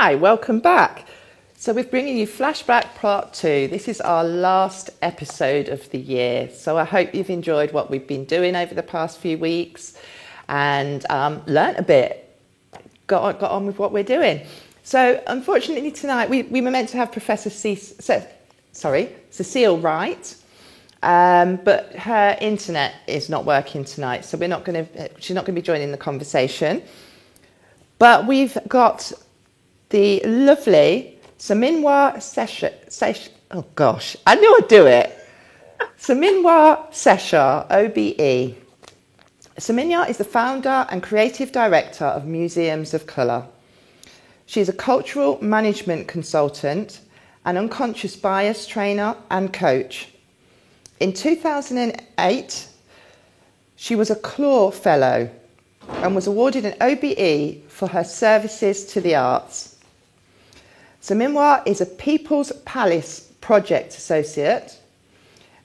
Hi, welcome back. So we're bringing you Flashback Part 2. This is our last episode of the year. So I hope you've enjoyed what we've been doing over the past few weeks and learnt a bit, got on with what we're doing. So unfortunately tonight we were meant to have Professor Cecile Wright, but her internet is not working tonight, so she's not going to be joining the conversation. But we've got the lovely Saminwa oh gosh, I knew I'd do it. Saminwa Seshar, OBE. Saminwa is the founder and creative director of Museums of Colour. She's a cultural management consultant, an unconscious bias trainer and coach. In 2008, she was a CLAW Fellow and was awarded an OBE for her services to the arts. Saminwa is a People's Palace Project Associate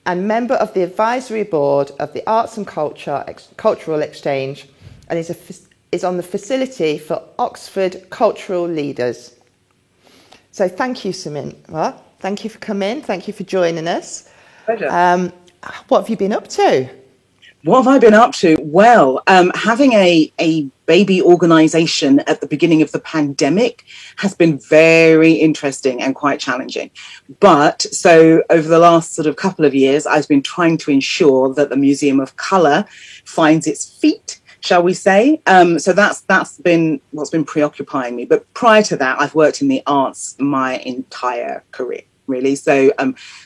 and member of the advisory board of the Arts and Cultural Exchange and is on the facility for Oxford Cultural Leaders. So thank you, Saminwa. Thank you for coming. Thank you for joining us. Pleasure. What have you been up to? What have I been up to? Well, having a baby organisation at the beginning of the pandemic has been very interesting and quite challenging. But so over the last sort of couple of years, I've been trying to ensure that the Museum of Colour finds its feet, shall we say. So that's been what's been preoccupying me. But prior to that, I've worked in the arts my entire career, really. So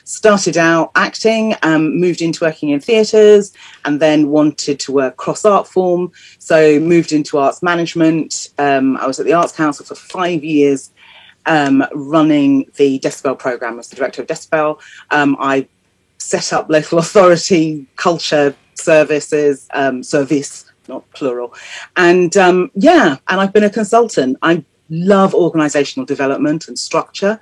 started out acting, moved into working in theatres, and then wanted to work cross art form. So moved into arts management. I was at the Arts Council for 5 years, running the Decibel programme as the director of Decibel. I set up local authority culture services, service, not plural. And and I've been a consultant. I love organisational development and structure.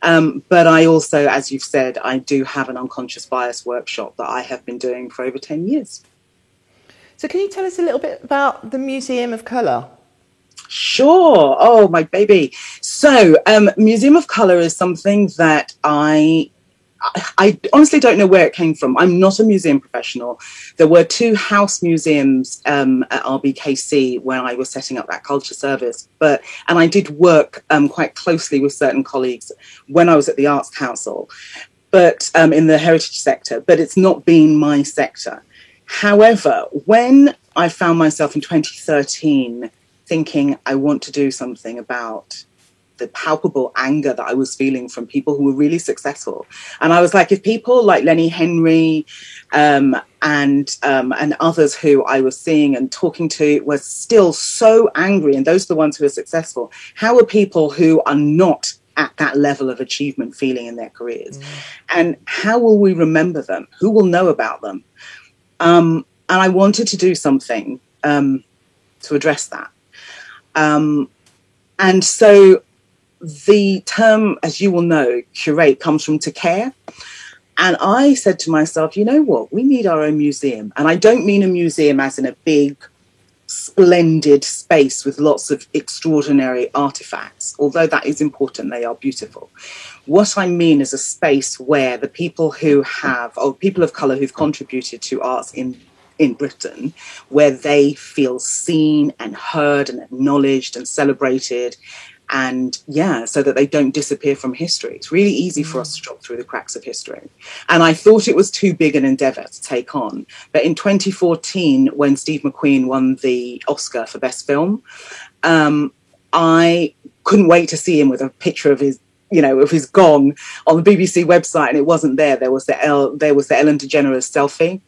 But I also, as you've said, I do have an unconscious bias workshop that I have been doing for over 10 years. So can you tell us a little bit about the Museum of Colour? Sure. Oh, my baby. So Museum of Colour is something that I honestly don't know where it came from. I'm not a museum professional. There were 2 house museums at RBKC when I was setting up that culture service. And I did work quite closely with certain colleagues when I was at the Arts Council, but in the heritage sector, but it's not been my sector. However, when I found myself in 2013 thinking I want to do something about the palpable anger that I was feeling from people who were really successful. And I was like, if people like Lenny Henry and others who I was seeing and talking to were still so angry, and those are the ones who are successful, how are people who are not at that level of achievement feeling in their careers? And how will we remember them? Who will know about them? And I wanted to do something to address that. And so the term, as you will know, curate, comes from to care. And I said to myself, you know what, we need our own museum. And I don't mean a museum as in a big, splendid space with lots of extraordinary artifacts, although that is important, they are beautiful. What I mean is a space where the people who have, or people of colour who've contributed to arts in Britain, where they feel seen and heard and acknowledged and celebrated, and so that they don't disappear from history. It's really easy for us to drop through the cracks of history. And I thought it was too big an endeavour to take on. But in 2014, when Steve McQueen won the Oscar for Best Film, I couldn't wait to see him with a picture of his, of his gong on the BBC website, and it wasn't there. There was the Ellen DeGeneres selfie,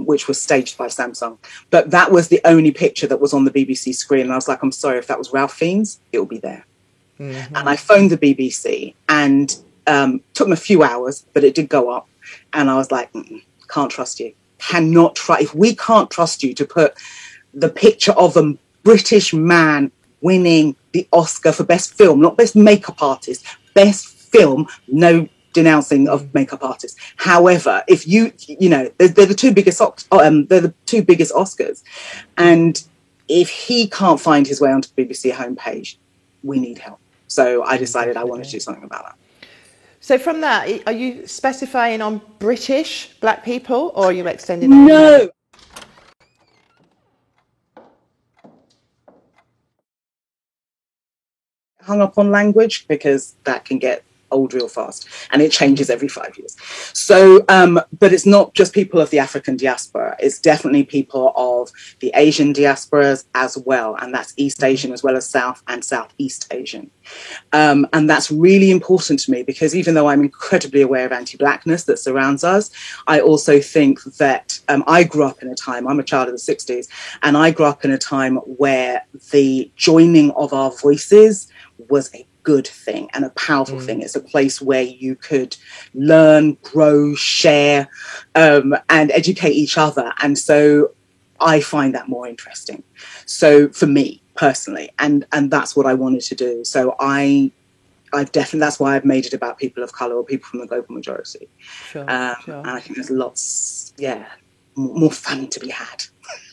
which was staged by Samsung. But that was the only picture that was on the BBC screen. And I was like, I'm sorry, if that was Ralph Fiennes, it will be there. Mm-hmm. And I phoned the BBC, and took them a few hours, but it did go up. And I was like, can't trust you. Cannot trust. If we can't trust you to put the picture of a British man winning the Oscar for Best Film, not Best Makeup Artist, Best Film, no denouncing of makeup artists. However, if they're the 2 biggest Oscars, and if he can't find his way onto the BBC homepage, we need help. So I decided I wanted to do something about that. So from that, are you specifying on British black people, or are you extending? No. Hung up on language, because that can get old real fast, and it changes every 5 years. So, but it's not just people of the African diaspora. It's definitely people of the Asian diasporas as well, and that's East Asian as well as South and Southeast Asian. And that's really important to me, because even though I'm incredibly aware of anti-blackness that surrounds us, I also think that I grew up in a time, I'm a child of the 60s, and I grew up in a time where the joining of our voices was a good thing and a powerful thing. It's a place where you could learn, grow, share, and educate each other. And so I find that more interesting. So for me personally, and that's what I wanted to do. So I definitely, that's why I've made it about people of colour or people from the global majority. Sure. And I think there's lots, more fun to be had.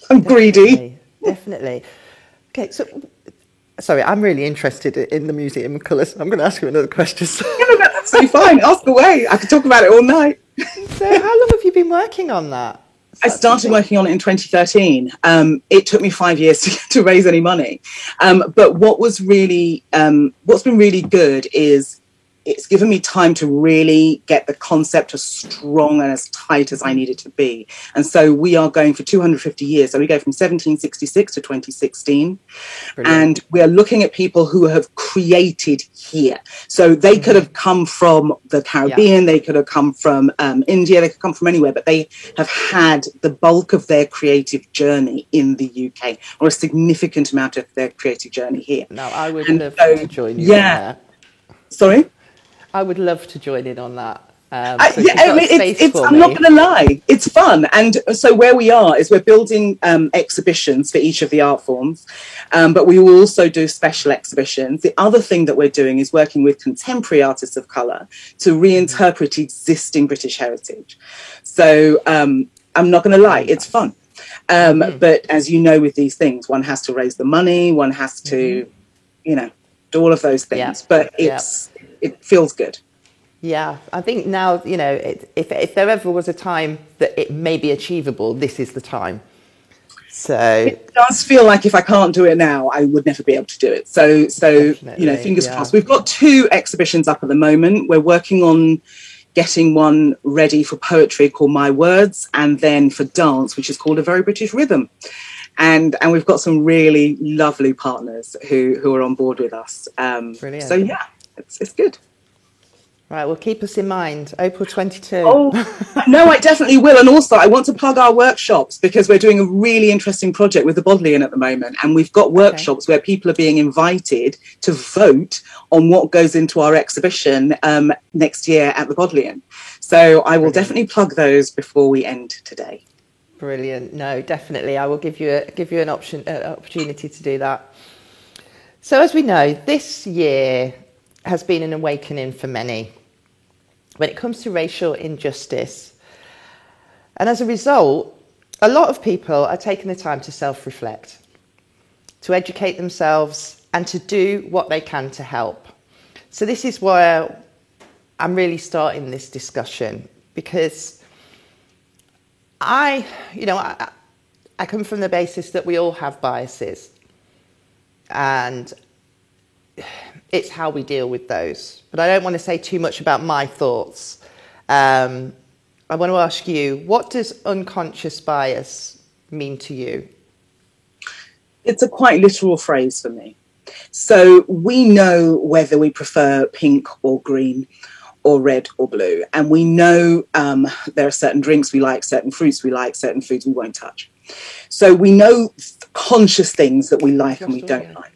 I'm greedy. Definitely. Okay, so sorry, I'm really interested in the Museum of Colour, so I'm going to ask you another question. That's absolutely fine. Ask away. I could talk about it all night. So how long have you been working on that? I started working on it in 2013. It took me 5 years to raise any money. But what's been really good is it's given me time to really get the concept as strong and as tight as I need it to be. And so we are going for 250 years. So we go from 1766 to 2016. Brilliant. And we are looking at people who have created here. So they could have come from the Caribbean, they could have come from India, they could come from anywhere, but they have had the bulk of their creative journey in the UK, or a significant amount of their creative journey here. Now, I would love to join you on that. Sorry? I would love to join in on that. I'm not going to lie, it's fun. And so where we are is we're building exhibitions for each of the art forms, but we will also do special exhibitions. The other thing that we're doing is working with contemporary artists of colour to reinterpret existing British heritage. So I'm not going to lie, it's fun. But as you know, with these things, one has to raise the money, one has to, do all of those things. But it feels good. Yeah, I think now, if there ever was a time that it may be achievable, this is the time. So it does feel like if I can't do it now, I would never be able to do it. So fingers crossed. We've got 2 exhibitions up at the moment. We're working on getting one ready for poetry called My Words, and then for dance, which is called A Very British Rhythm. And we've got some really lovely partners who are on board with us. Brilliant. So yeah, it's good. Right, well, keep us in mind, April 22. Oh, no, I definitely will. And also, I want to plug our workshops, because we're doing a really interesting project with the Bodleian at the moment. And we've got workshops where people are being invited to vote on what goes into our exhibition next year at the Bodleian. So I will definitely plug those before we end today. Brilliant. No, definitely. I will give you an opportunity to do that. So as we know, this year has been an awakening for many when it comes to racial injustice. And as a result, a lot of people are taking the time to self-reflect, to educate themselves, and to do what they can to help. So this is where I'm really starting this discussion, because I come from the basis that we all have biases, and it's how we deal with those. But I don't want to say too much about my thoughts. I want to ask you, what does unconscious bias mean to you? It's a quite literal phrase for me. So we know whether we prefer pink or green or red or blue. And we know there are certain drinks we like, certain fruits we like, certain foods we won't touch. So we know conscious things that we like and we don't like.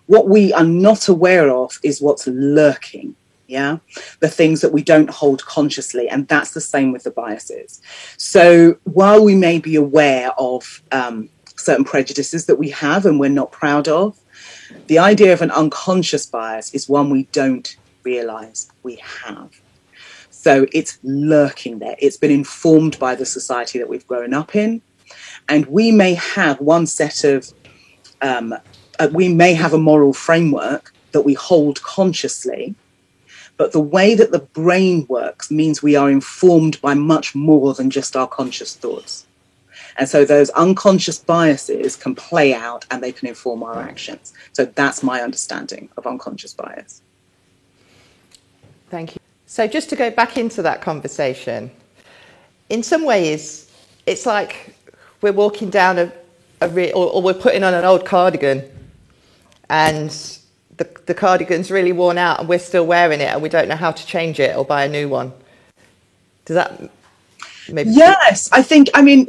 What we are not aware of is what's lurking, the things that we don't hold consciously. And that's the same with the biases. So while we may be aware of certain prejudices that we have and we're not proud of, the idea of an unconscious bias is one we don't realize we have. So it's lurking there. It's been informed by the society that we've grown up in. And we may have one set of we may have a moral framework that we hold consciously. But the way that the brain works means we are informed by much more than just our conscious thoughts. And so those unconscious biases can play out and they can inform our actions. So that's my understanding of unconscious bias. Thank you. So just to go back into that conversation, in some ways, it's like we're walking down or we're putting on an old cardigan, and the cardigan's really worn out and we're still wearing it and we don't know how to change it or buy a new one. Does that maybe? Yes, I mean,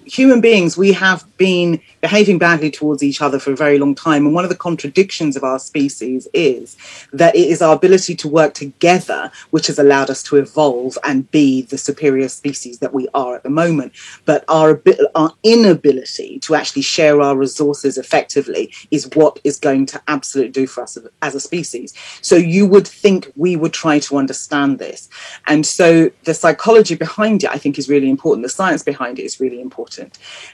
human beings, we have been behaving badly towards each other for a very long time. And one of the contradictions of our species is that it is our ability to work together which has allowed us to evolve and be the superior species that we are at the moment. But our inability to actually share our resources effectively is what is going to absolutely do for us as a species. So you would think we would try to understand this. And so the psychology behind it, I think, is really important. The science behind it is really important.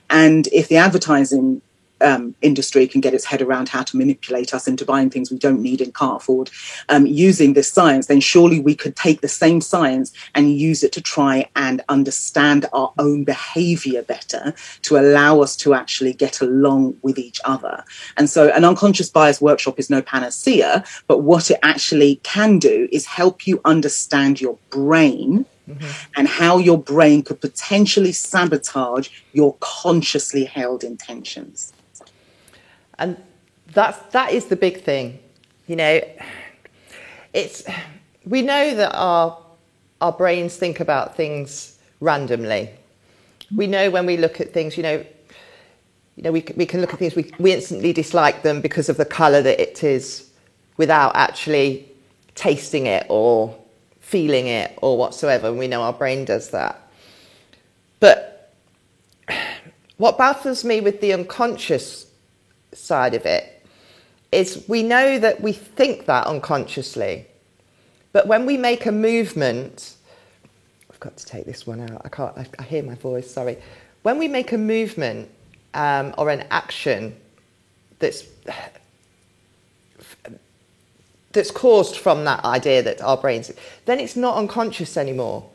And if the advertising industry can get its head around how to manipulate us into buying things we don't need and can't afford using this science, then surely we could take the same science and use it to try and understand our own behavior better, to allow us to actually get along with each other. And so an unconscious bias workshop is no panacea, but what it actually can do is help you understand your brain. Mm-hmm. And how your brain could potentially sabotage your consciously held intentions. And that is the big thing. We know that our brains think about things randomly. We know when we look at things, we can look at things, we instantly dislike them because of the colour that it is without actually tasting it or feeling it or whatsoever, and we know our brain does that. But what baffles me with the unconscious side of it is we know that we think that unconsciously, but when we make a movement, I've got to take this one out, I hear my voice, sorry. When we make a movement or an action that's caused from that idea that our brains, then it's not unconscious anymore.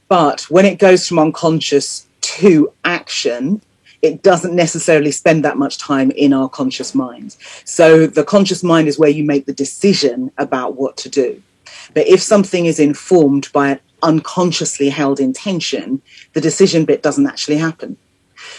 But when it goes from unconscious to action, it doesn't necessarily spend that much time in our conscious mind. So the conscious mind is where you make the decision about what to do. But if something is informed by an unconsciously held intention, the decision bit doesn't actually happen.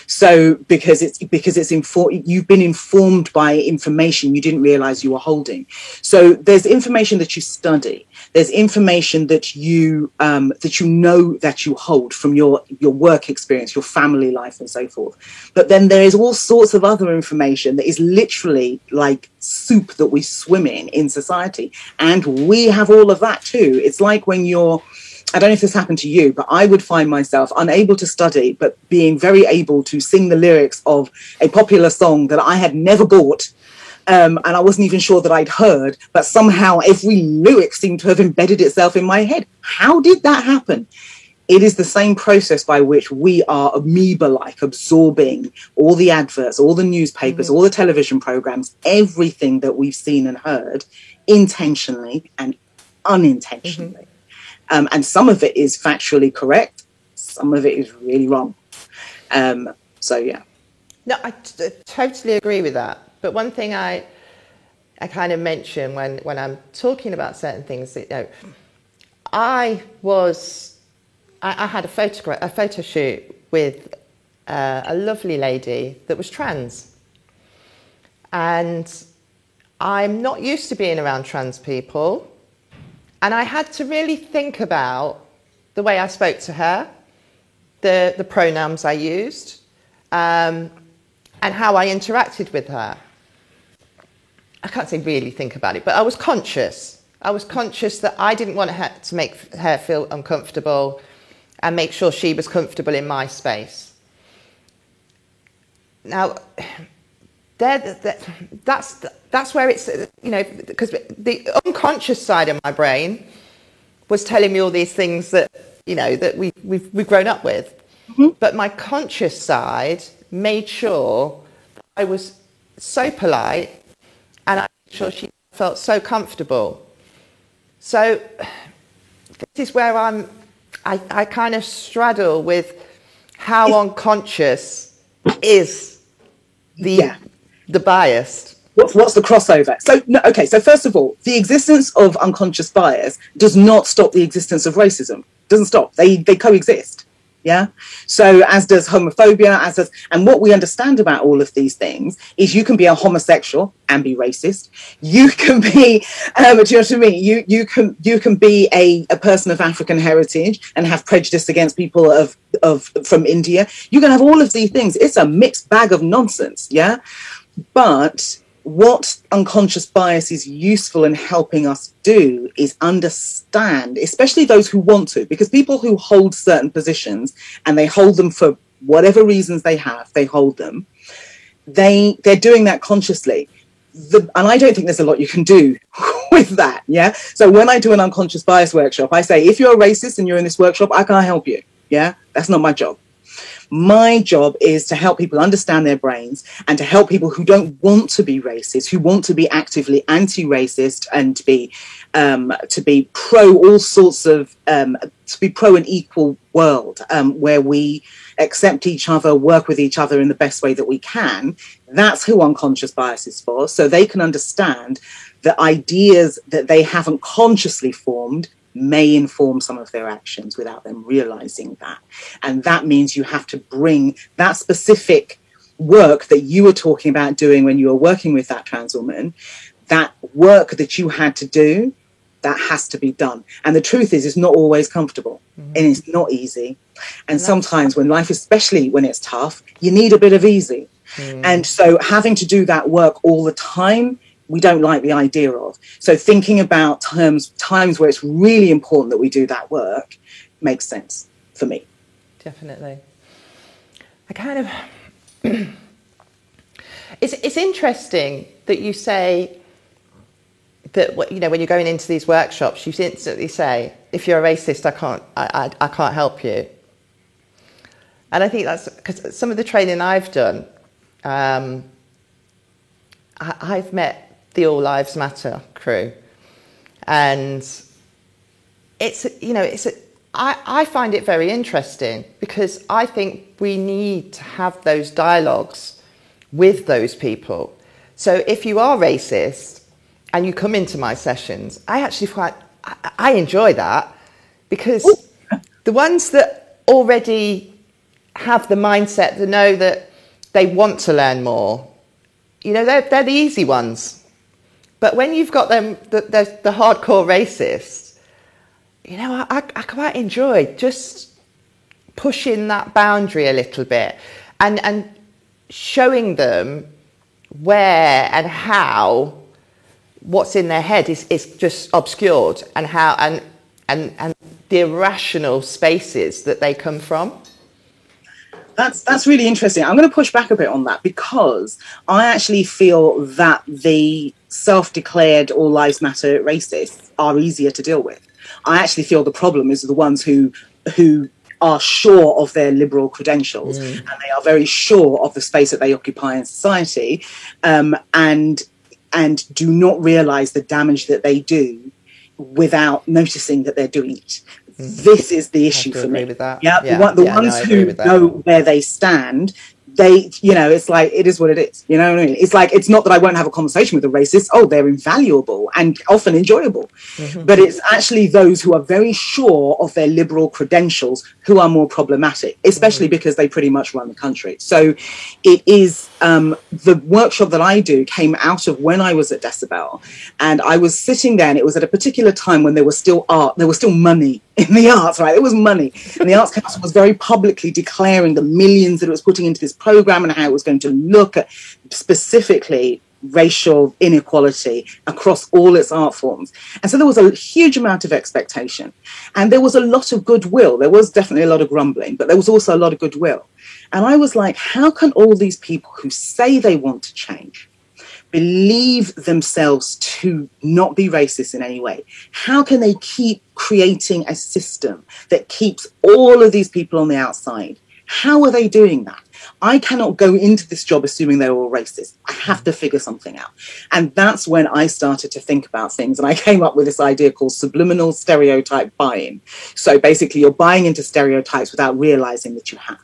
So because you've been informed by information you didn't realize you were holding. So there's information that you study. There's information that you know that you hold from your work experience, your family life, and so forth. But then there is all sorts of other information that is literally like soup that we swim in society, and we have all of that too. It's like when I don't know if this happened to you, but I would find myself unable to study, but being very able to sing the lyrics of a popular song that I had never bought. And I wasn't even sure that I'd heard, but somehow every lyric seemed to have embedded itself in my head. How did that happen? It is the same process by which we are amoeba-like, absorbing all the adverts, all the newspapers, all the television programs, everything that we've seen and heard, intentionally and unintentionally. Mm-hmm. And some of it is factually correct. Some of it is really wrong. So, yeah. No, I totally agree with that. But one thing I kind of mention when I'm talking about certain things, I had a photo shoot with a lovely lady that was trans. And I'm not used to being around trans people. And I had to really think about the way I spoke to her, the pronouns I used, and how I interacted with her. I can't say really think about it, but I was conscious. I was conscious that I didn't want her to make her feel uncomfortable and make sure she was comfortable in my space. Now, that's where it's, because the unconscious side of my brain was telling me all these things that, that we've grown up with. Mm-hmm. But my conscious side made sure I was so polite And I'm sure she felt so comfortable. So this is where I kind of straddle with how unconscious is the bias. What's the crossover? So, no, okay, so first of all, the existence of unconscious bias does not stop the existence of racism. Doesn't stop. They coexist. Yeah. So as does homophobia, and what we understand about all of these things is you can be a homosexual and be racist. You can be, do you know what I mean? You can be a person of African heritage and have prejudice against people from India. You can have all of these things. It's a mixed bag of nonsense. Yeah. But what unconscious bias is useful in helping us do is understand, especially those who want to, because people who hold certain positions and they hold them for whatever reasons they hold them, they're doing that consciously. And I don't think there's a lot you can do with that. Yeah. So when I do an unconscious bias workshop, I say, if you're a racist and you're in this workshop, I can't help you. Yeah. That's not my job. My job is to help people understand their brains and to help people who don't want to be racist, who want to be actively anti-racist and to be pro all sorts of, to be pro an equal world where we accept each other, work with each other in the best way that we can. That's who unconscious bias is for. So they can understand the ideas that they haven't consciously formed may inform some of their actions without them realizing that. And that means you have to bring that specific work that you were talking about doing when you were working with that trans woman, that work that you had to do, that has to be done. And the truth is, it's not always comfortable and it's not easy. And sometimes when life, especially when it's tough, you need a bit of easy. And so having to do that work all the time, we don't like the idea of. So thinking about times where it's really important that we do that work makes sense for me. Definitely. I kind of... it's interesting that you say that, you know, when you're going into these workshops, you instantly say, if you're a racist, I can't help you. And I think that's because some of the training I've done, I've met the All Lives Matter crew, and I find it very interesting because I think we need to have those dialogues with those people. So if you are racist and you come into my sessions, I actually I enjoy that, because the ones that already have the mindset to know that they want to learn more, you know, they're the easy ones. But when you've got them, the hardcore racists, you know, I quite enjoy just pushing that boundary a little bit and showing them where and how what's in their head is just obscured, and how and the irrational spaces that they come from. That's really interesting. I'm going to push back a bit on that, because I actually feel that the self-declared All Lives Matter racists are easier to deal with. I actually feel the problem is the ones who are sure of their liberal credentials, and they are very sure of the space that they occupy in society, and do not realize the damage that they do without noticing that they're doing it. This is the issue for me. With that. Yeah, the ones who know where they stand, they, you know, it's like, it is what it is. You know what I mean? It's like, it's not that I won't have a conversation with a racist. Oh, they're invaluable and often enjoyable. But it's actually those who are very sure of their liberal credentials who are more problematic, especially because they pretty much run the country. So it is, the workshop that I do came out of when I was at Decibel, and I was sitting there, and it was at a particular time when there was still art, there was still money in the arts, right? There was money. And the Arts Council was very publicly declaring the millions that it was putting into this program and how it was going to look at specifically racial inequality across all its art forms. And so there was a huge amount of expectation, and there was a lot of goodwill. There was definitely a lot of grumbling, but there was also a lot of goodwill. And I was like, how can all these people who say they want to change believe themselves to not be racist in any way? How can they keep creating a system that keeps all of these people on the outside How are they doing that? I cannot go into this job assuming they're all racist. I have to figure something out. And that's when I started to think about things. And I came up with this idea called subliminal stereotype buying. So basically, you're buying into stereotypes without realizing that you have.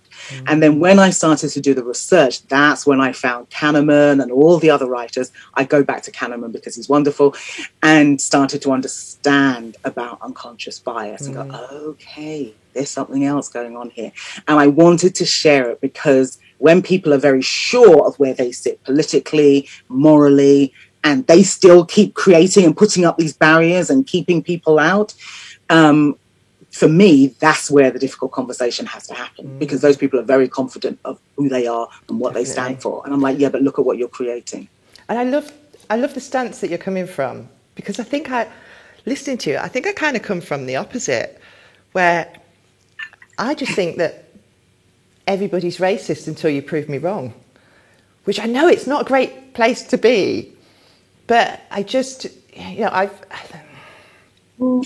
And then when I started to do the research, that's when I found Kahneman and all the other writers. I go back to Kahneman because he's wonderful, and started to understand about unconscious bias and go, okay, there's something else going on here. And I wanted to share it because when people are very sure of where they sit politically, morally, and they still keep creating and putting up these barriers and keeping people out, for me, that's where the difficult conversation has to happen, because those people are very confident of who they are and what they stand for. And I'm like, yeah, but look at what you're creating. And I love the stance that you're coming from, because listening to you, I think I kind of come from the opposite, where I just think that everybody's racist until you prove me wrong, which I know it's not a great place to be, but I just, I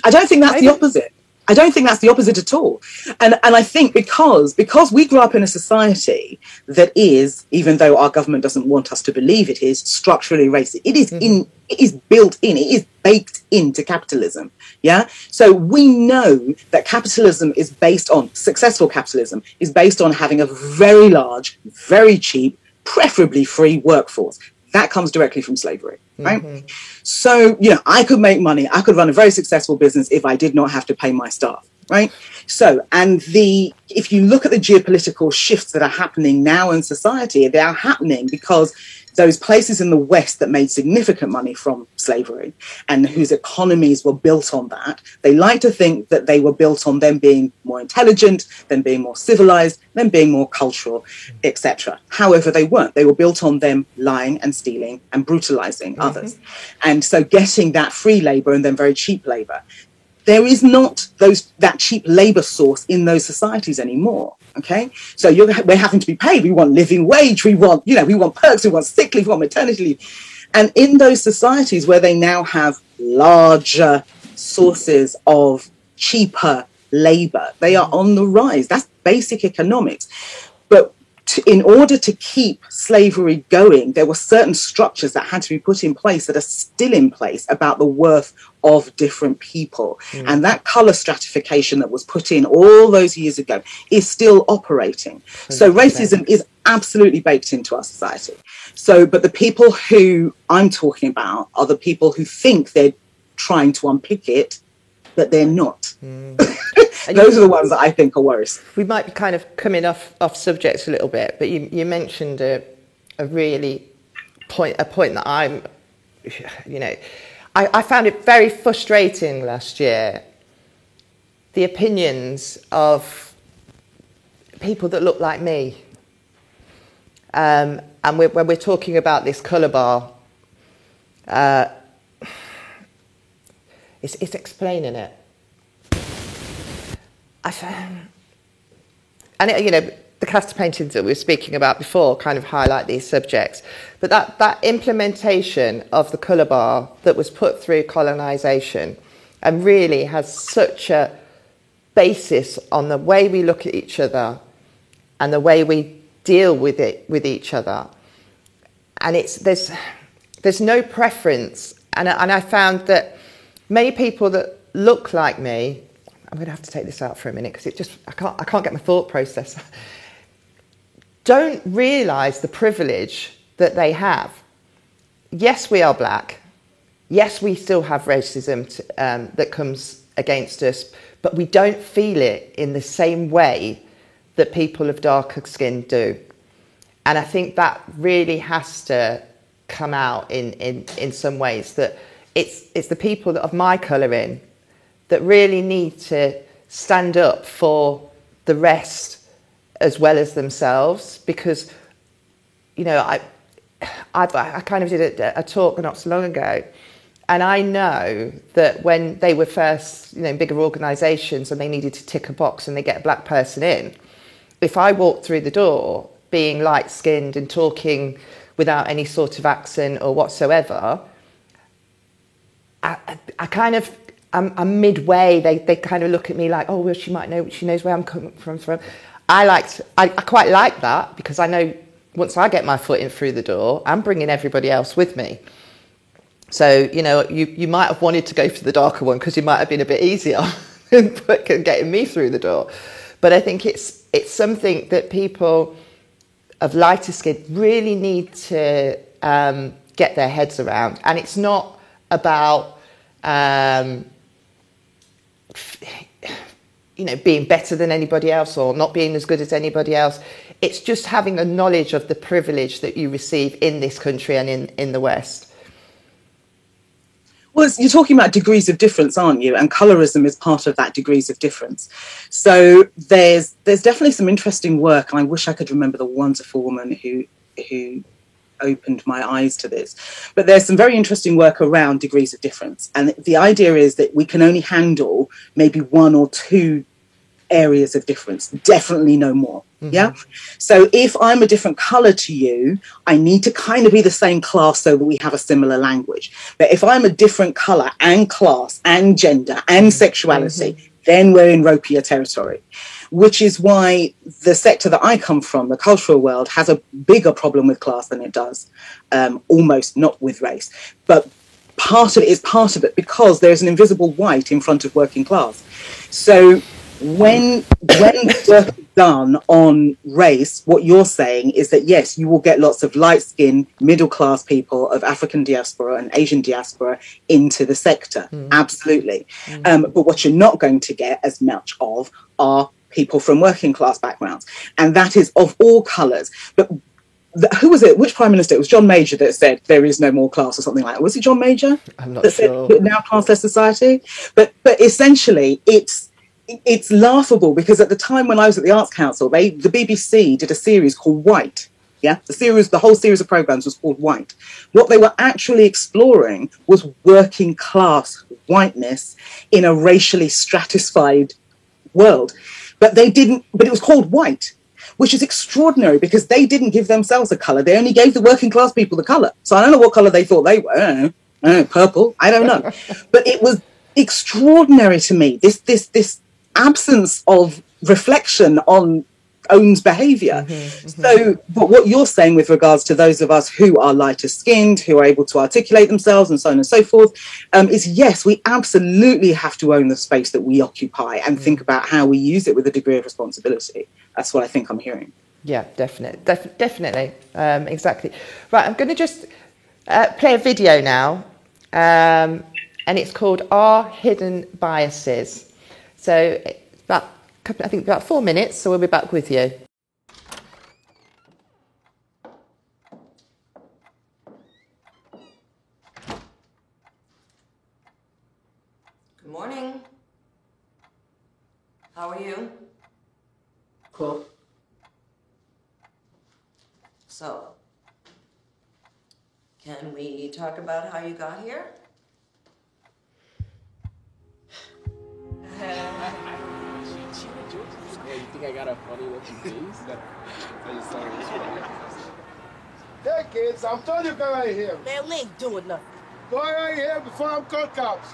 don't think that's the opposite. I don't think that's the opposite at all. And I think because we grew up in a society that is, even though our government doesn't want us to believe it is, structurally racist. It is it is built in, it is baked into capitalism. Yeah. So we know that capitalism is based on, successful capitalism is based on having a very large, very cheap, preferably free workforce. That comes directly from slavery, right? So, I could make money. I could run a very successful business if I did not have to pay my staff, right? So, if you look at the geopolitical shifts that are happening now in society, they are happening because those places in the West that made significant money from slavery and whose economies were built on that, they like to think that they were built on them being more intelligent, them being more civilized, them being more cultural, etc. However, they weren't. They were built on them lying and stealing and brutalizing others. And so getting that free labor and then very cheap labor, there is not that cheap labor source in those societies anymore. Okay, so we're having to be paid. We want living wage. We want perks. We want sick leave. We want maternity leave. And in those societies where they now have larger sources of cheaper labor, they are on the rise. That's basic economics. But in order to keep slavery going, there were certain structures that had to be put in place that are still in place about the worth of different people. And that color stratification that was put in all those years ago is still operating. 100%. So racism is absolutely baked into our society. So, but the people who I'm talking about are the people who think they're trying to unpick it, but they're not. Those are the ones that I think are worse. We might be kind of coming off subject a little bit, but you mentioned a point that I found it very frustrating last year, the opinions of people that look like me. And when we're talking about this colour bar, it's explaining it. The Castor paintings that we were speaking about before kind of highlight these subjects. But that implementation of the colour bar that was put through colonisation and really has such a basis on the way we look at each other and the way we deal with each other. And there's no preference. And I found that many people that look like me, I'm going to have to take this out for a minute because I can't get my thought process, don't realise the privilege that they have. Yes, we are black. Yes, we still have racism that comes against us, but we don't feel it in the same way that people of darker skin do. And I think that really has to come out in some ways, that it's the people that of my colouring that really need to stand up for the rest as well as themselves, because I kind of did a talk not so long ago, and I know that when they were first bigger organisations and they needed to tick a box and they get a black person in, if I walked through the door being light-skinned and talking without any sort of accent or whatsoever, I'm midway. They kind of look at me like, oh, well, she might know, she knows where I'm coming from. I quite like that, because I know once I get my foot in through the door, I'm bringing everybody else with me. So, you know, you might have wanted to go for the darker one because you might have been a bit easier in getting me through the door. But I think it's something that people of lighter skin really need to get their heads around. And it's not about, you know, being better than anybody else or not being as good as anybody else. It's just having a knowledge of the privilege that you receive in this country and in the West. Well, you're talking about degrees of difference, aren't you? And colorism is part of that degrees of difference. So there's definitely some interesting work, and I wish I could remember the wonderful woman who opened my eyes to this. But there's some very interesting work around degrees of difference. And the idea is that we can only handle maybe one or two areas of difference, definitely no more. Yeah. So if I'm a different color to you, I need to kind of be the same class so that we have a similar language. But if I'm a different color and class and gender and sexuality, then we're in ropier territory, which is why the sector that I come from, the cultural world, has a bigger problem with class than it does almost not with race. But part of it is part of it because there's an invisible white in front of working class. So when work is done on race, what you're saying is that, yes, you will get lots of light-skinned, middle-class people of African diaspora and Asian diaspora into the sector. Absolutely. But what you're not going to get as much of are people from working-class backgrounds. And that is of all colours. But who was it? Which Prime Minister? It was John Major that said there is no more class or something like that. Was it John Major? I'm not sure. Said, now classless society? But essentially, it's laughable because at the time when I was at the Arts Council, the BBC did a series called White. Yeah, the whole series of programs was called White. What they were actually exploring was working class whiteness in a racially stratified world. But it was called White, which is extraordinary because they didn't give themselves a colour. They only gave the working class people the colour. So I don't know what colour they thought they were. I don't know, purple. I don't know. But it was extraordinary to me, this absence of reflection on own's behaviour. So, but what you're saying with regards to those of us who are lighter skinned, who are able to articulate themselves and so on and so forth, is yes, we absolutely have to own the space that we occupy and think about how we use it with a degree of responsibility. That's what I think I'm hearing. Yeah, definitely. Exactly. Right, I'm going to just play a video now, and it's called Our Hidden Biases. So I think about 4 minutes, so we'll be back with you. Good morning. How are you? Cool. So, can we talk about how you got here? You think I got a funny looking face? I just thought it was funny. Hey kids, I'm telling you, go right here. Man, we ain't doing nothing. Go right here before I'm called cops.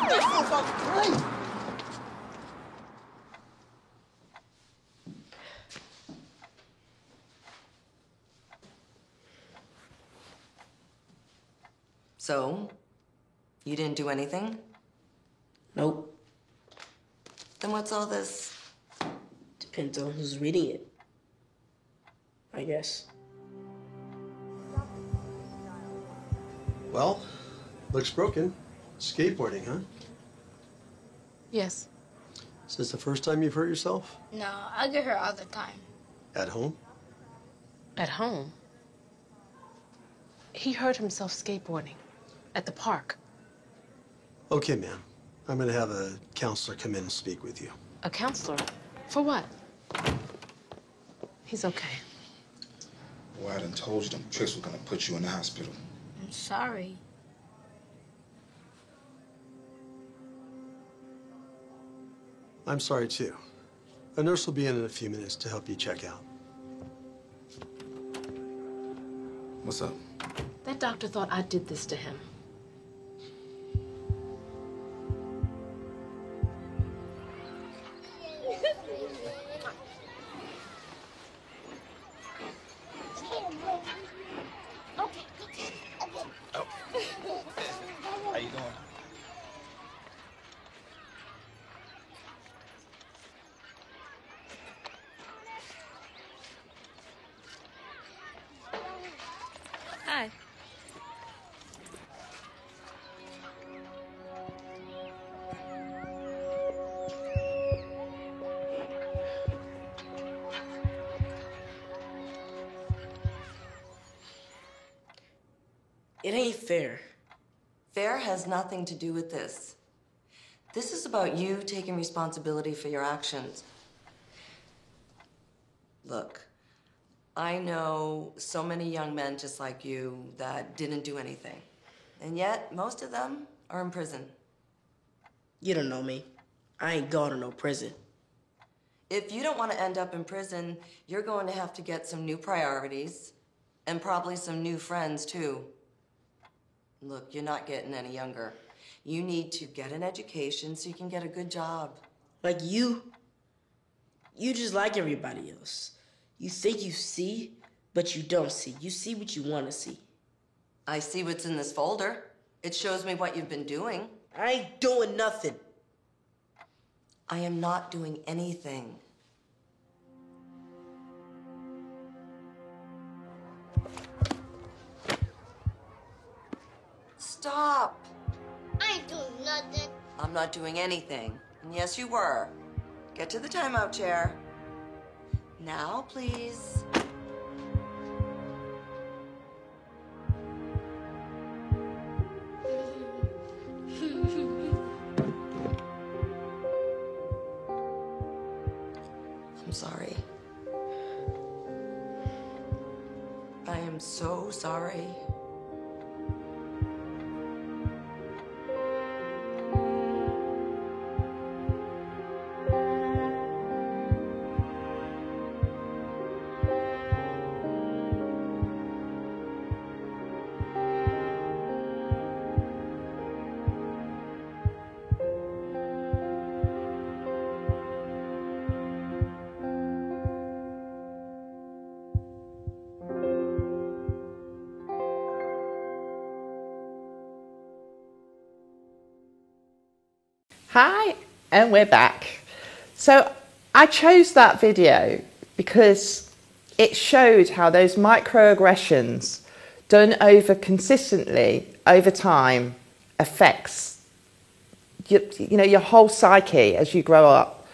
This fool's off the plate. So, you didn't do anything? Nope. Then what's all this? Depends on who's reading it, I guess. Well, looks broken. Skateboarding, huh? Yes. Is this the first time you've hurt yourself? No, I get hurt all the time. At home? At home? He hurt himself skateboarding at the park. Okay, ma'am. I'm going to have a counselor come in and speak with you. A counselor? For what? He's okay. Well, I done told you them tricks were gonna put you in the hospital. I'm sorry. I'm sorry, too. A nurse will be in a few minutes to help you check out. What's up? That doctor thought I did this to him. Hi. It ain't fair. Fair has nothing to do with this. This is about you taking responsibility for your actions. Look, I know so many young men just like you that didn't do anything. And yet, most of them are in prison. You don't know me. I ain't going to no prison. If you don't want to end up in prison, you're going to have to get some new priorities and probably some new friends, too. Look, you're not getting any younger. You need to get an education so you can get a good job. Like you? You just like everybody else. You think you see, but you don't see. You see what you want to see. I see what's in this folder. It shows me what you've been doing. I ain't doing nothing. I am not doing anything. Stop. I ain't doing nothing. I'm not doing anything. And yes, you were. Get to the timeout chair. Now, please. I'm sorry. I am so sorry. Hi, and we're back. So I chose that video because it showed how those microaggressions done over consistently over time affects your whole psyche as you grow up,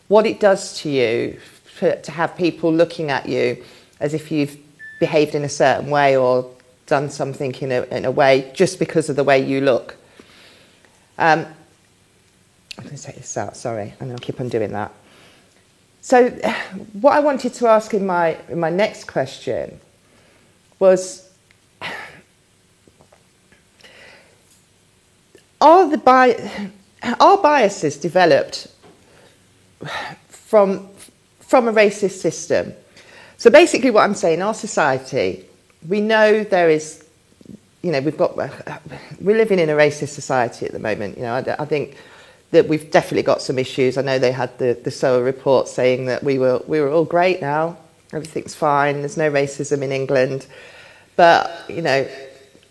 what it does to you to have people looking at you as if you've behaved in a certain way or done something in a way just because of the way you look. I'm going to take this out, sorry, and I'll keep on doing that. So what I wanted to ask in my next question was, are biases developed from a racist system? So basically what I'm saying, our society, we know there is, we're living in a racist society at the moment. I think that we've definitely got some issues. I know they had the SOA report saying that we were all great now, everything's fine, there's no racism in England. But, I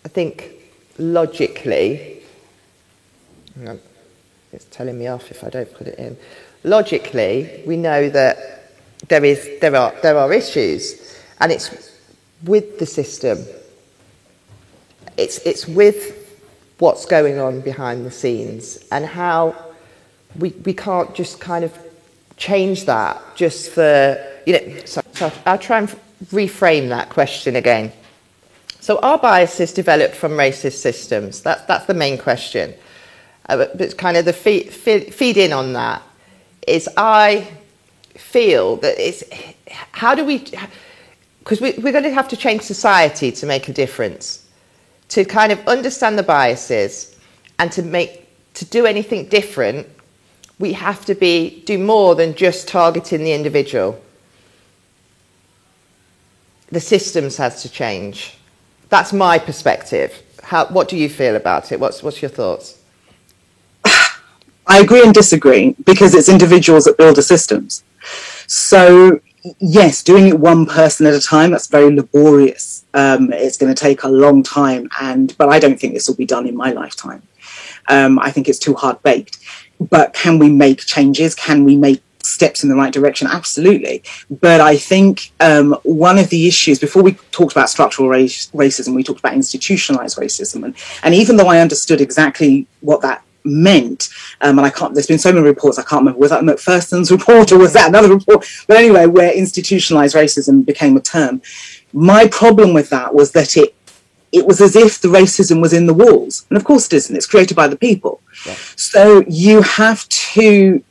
think logically, it's telling me off if I don't put it in. Logically, we know that there are issues, and it's with the system. It's with what's going on behind the scenes and how we can't just kind of change that just for, so I'll try and reframe that question again. So are biases developed from racist systems? That's the main question. But it's kind of the feed in on that is I feel that it's, how do we, because we're going to have to change society to make a difference, to kind of understand the biases and to do anything different, we have to do more than just targeting the individual. The systems has to change. That's my perspective. What do you feel about it? What's your thoughts? I agree and disagree because it's individuals that build the systems. So yes, doing it one person at a time, that's very laborious. It's going to take a long time, but I don't think this will be done in my lifetime. I think it's too hard-baked. But can we make changes? Can we make steps in the right direction, absolutely. But I think one of the issues, before we talked about structural racism, we talked about institutionalized racism. And even though I understood exactly what that meant, and there's been so many reports, I can't remember, was that McPherson's report or was that another report? But anyway, where institutionalized racism became a term. My problem with that was that it was as if the racism was in the walls. And of course it isn't. It's created by the people. Yeah. So you have to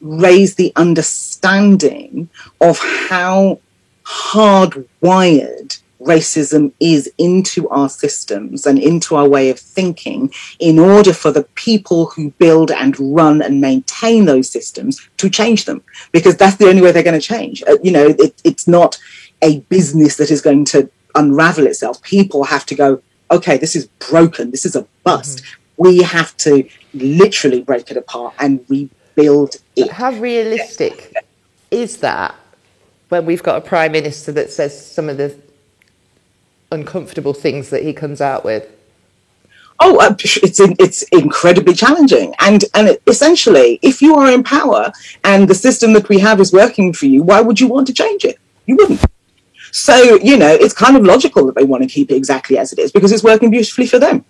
raise the understanding of how hardwired racism is into our systems and into our way of thinking in order for the people who build and run and maintain those systems to change them, because that's the only way they're going to change. It's not a business that is going to unravel itself. People have to go, okay, this is broken, this is a bust. We have to literally break it apart and rebuild it. But how realistic is that when we've got a prime minister that says some of the uncomfortable things that he comes out with? It's incredibly challenging, and essentially, if you are in power and the system that we have is working for you, why would you want to change it? You wouldn't. So it's kind of logical that they want to keep it exactly as it is because it's working beautifully for them.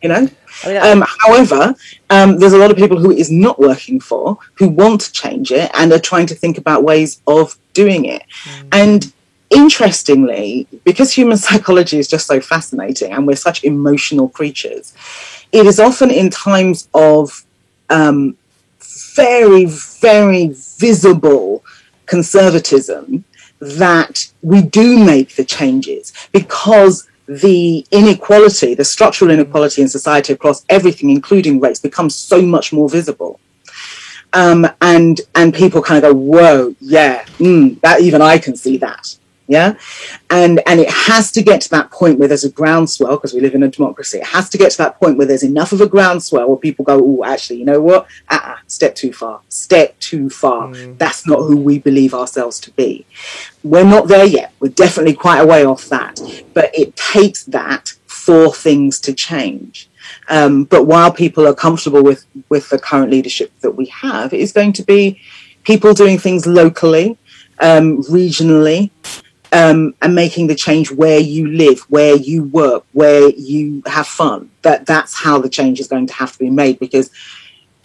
However, there's a lot of people who it is not working for, who want to change it and are trying to think about ways of doing it. And interestingly, because human psychology is just so fascinating and we're such emotional creatures, it is often in times of very, very visible conservatism that we do make the changes, because the inequality, the structural inequality in society across everything, including race, becomes so much more visible. And people kind of go, whoa, yeah, that even I can see that. Yeah. And it has to get to that point where there's a groundswell, because we live in a democracy. It has to get to that point where there's enough of a groundswell where people go, oh, actually, you know what? Step too far. That's not who we believe ourselves to be. We're not there yet. We're definitely quite a way off that. But it takes that for things to change. But while people are comfortable with the current leadership that we have, it is going to be people doing things locally, regionally, and making the change where you live, where you work, where you have fun. That's how the change is going to have to be made, because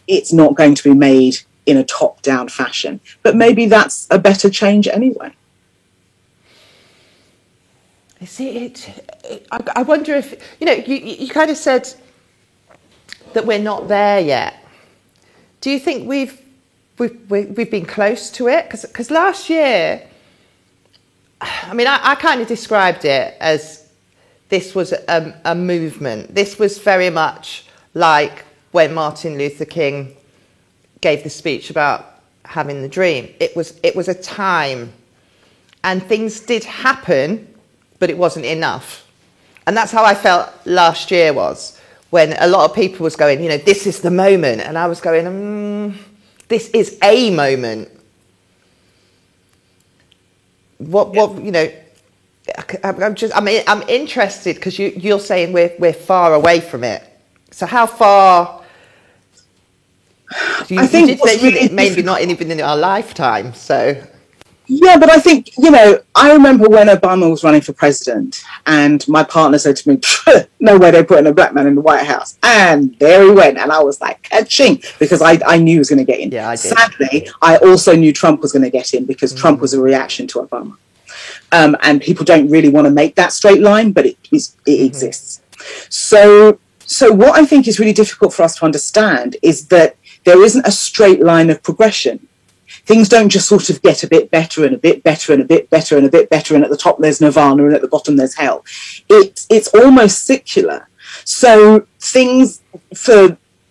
it's not going to be made in a top-down fashion. But maybe that's a better change anyway. I wonder if, you kind of said that we're not there yet. Do you think we've been close to it? Because last year, I kind of described it as this was a movement. This was very much like when Martin Luther King gave the speech about having the dream. It was a time, and things did happen, but it wasn't enough. And that's how I felt last year was, when a lot of people was going, this is the moment. And I was going, this is a moment. I'm interested, because you're saying we're far away from it. So how far? I think you did say really maybe not even in our lifetime. So yeah, but I think I remember when Obama was running for president, and my partner said to me, "No way they're putting a black man in the White House," and there he went, and I was like, "Ka-ching," because I knew he was going to get in. Yeah, I did. Sadly, I also knew Trump was going to get in, because Trump was a reaction to Obama. And people don't really want to make that straight line, but it exists. So what I think is really difficult for us to understand is that there isn't a straight line of progression. Things don't just sort of get a bit better and a bit better and a bit better and a bit better, and at the top there's nirvana and at the bottom there's hell. It's almost secular. So things,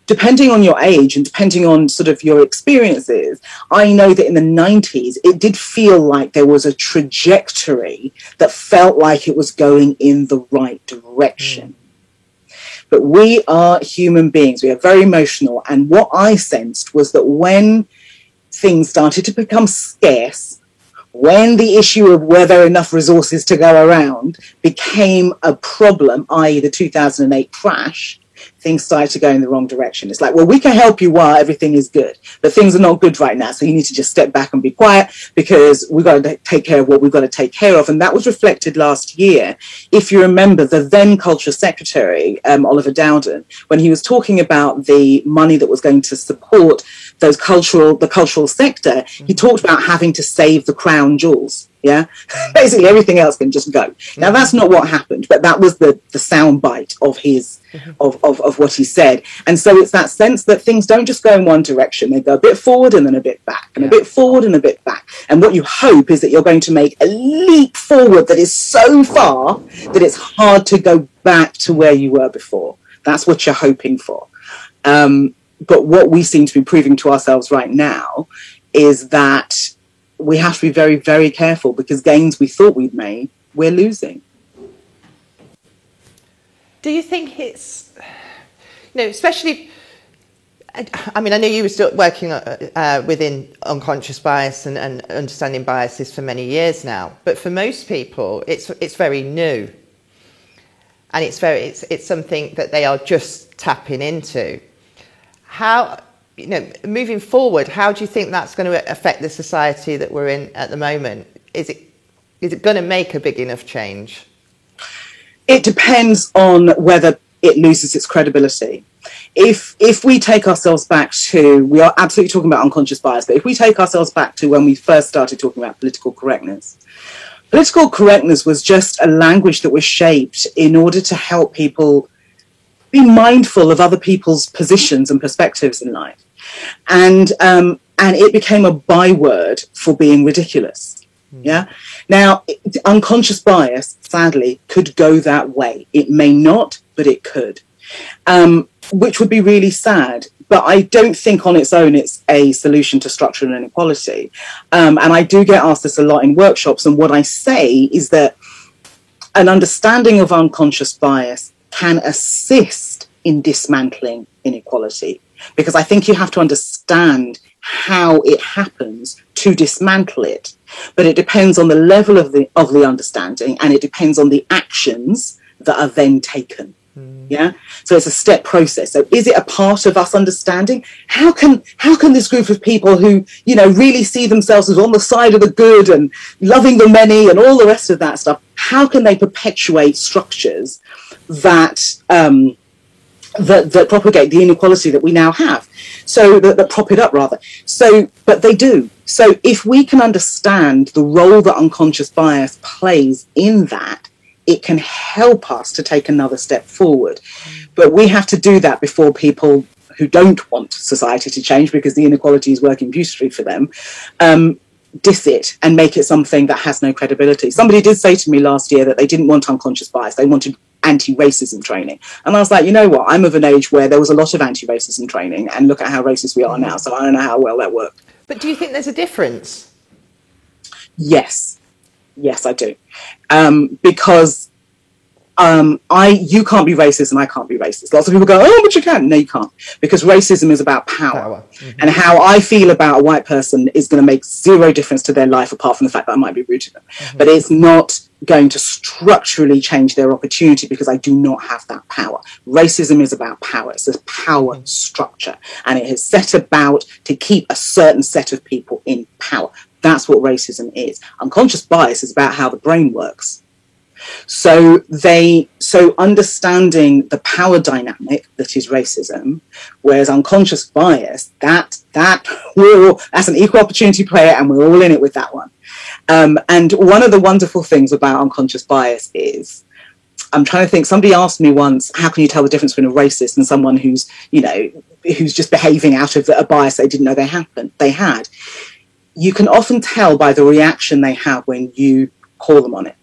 depending on your age and depending on sort of your experiences, I know that in the 90s, it did feel like there was a trajectory that felt like it was going in the right direction. But we are human beings. We are very emotional. And what I sensed was that when things started to become scarce, when the issue of were there enough resources to go around became a problem, i.e. the 2008 crash, things started to go in the wrong direction. It's like, well, we can help you while everything is good, but things are not good right now. So you need to just step back and be quiet because we've got to take care of what we've got to take care of. And that was reflected last year. If you remember, the then Culture Secretary, Oliver Dowden, when he was talking about the money that was going to support the cultural sector, he talked about having to save the crown jewels. Yeah, basically everything else can just go. Now that's not what happened, but that was the sound bite of his of what he said. And so it's that sense that things don't just go in one direction; they go a bit forward and then a bit back, and a bit forward and a bit back. And what you hope is that you're going to make a leap forward that is so far that it's hard to go back to where you were before. That's what you're hoping for. But what we seem to be proving to ourselves right now is that we have to be very, very careful because gains we thought we'd made, we're losing. Do you think it's, especially, I mean, I know you were still working within unconscious bias and understanding biases for many years now, but for most people, it's very new. And it's something that they are just tapping into. How, moving forward, how do you think that's going to affect the society that we're in at the moment? Is it going to make a big enough change? It depends on whether it loses its credibility. If we take ourselves back to, we are absolutely talking about unconscious bias, but if we take ourselves back to when we first started talking about political correctness was just a language that was shaped in order to help people be mindful of other people's positions and perspectives in life. And it became a byword for being ridiculous. Yeah. Now, unconscious bias, sadly, could go that way. It may not, but it could, which would be really sad. But I don't think on its own it's a solution to structural inequality. And I do get asked this a lot in workshops. And what I say is that an understanding of unconscious bias can assist in dismantling inequality, because I think you have to understand how it happens to dismantle it. But it depends on the level of the understanding, and it depends on the actions that are then taken. Yeah. So it's a step process. So is it a part of us understanding? How can this group of people who, really see themselves as on the side of the good and loving the many and all the rest of that stuff, how can they perpetuate structures that that propagate the inequality that we now have? So that prop it up rather. So, but they do. So if we can understand the role that unconscious bias plays in that, it can help us to take another step forward. But we have to do that before people who don't want society to change because the inequality is working beautifully for them, diss it and make it something that has no credibility. Somebody did say to me last year that they didn't want unconscious bias, they wanted anti-racism training. And I was like, you know what, I'm of an age where there was a lot of anti-racism training, and look at how racist we are now, so I don't know how well that worked. But do you think there's a difference? Yes, I do. Because you can't be racist and I can't be racist. Lots of people go, oh, but you can. No, you can't. Because racism is about power. Mm-hmm. And how I feel about a white person is going to make zero difference to their life, apart from the fact that I might be rude to them. Mm-hmm. But it's not going to structurally change their opportunity because I do not have that power. Racism is about power. It's a power structure. And it is set about to keep a certain set of people in power. That's what racism is. Unconscious bias is about how the brain works. So understanding the power dynamic that is racism, whereas unconscious bias, that's an equal opportunity player, and we're all in it with that one. And one of the wonderful things about unconscious bias is, I'm trying to think, somebody asked me once, how can you tell the difference between a racist and someone who's just behaving out of a bias they didn't know they had? You can often tell by the reaction they have when you call them on it.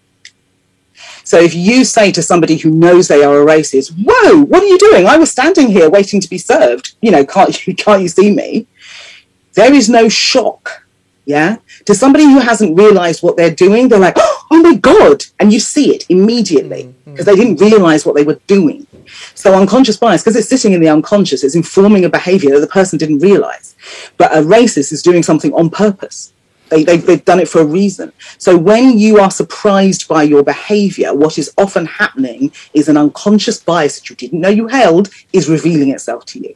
So if you say to somebody who knows they are a racist, whoa, what are you doing? I was standing here waiting to be served. Can't you see me? There is no shock. Yeah. To somebody who hasn't realized what they're doing, they're like, oh my God. And you see it immediately because they didn't realize what they were doing. So unconscious bias, because it's sitting in the unconscious, it's informing a behavior that the person didn't realize. But a racist is doing something on purpose. They've done it for a reason. So when you are surprised by your behavior, what is often happening is an unconscious bias that you didn't know you held is revealing itself to you.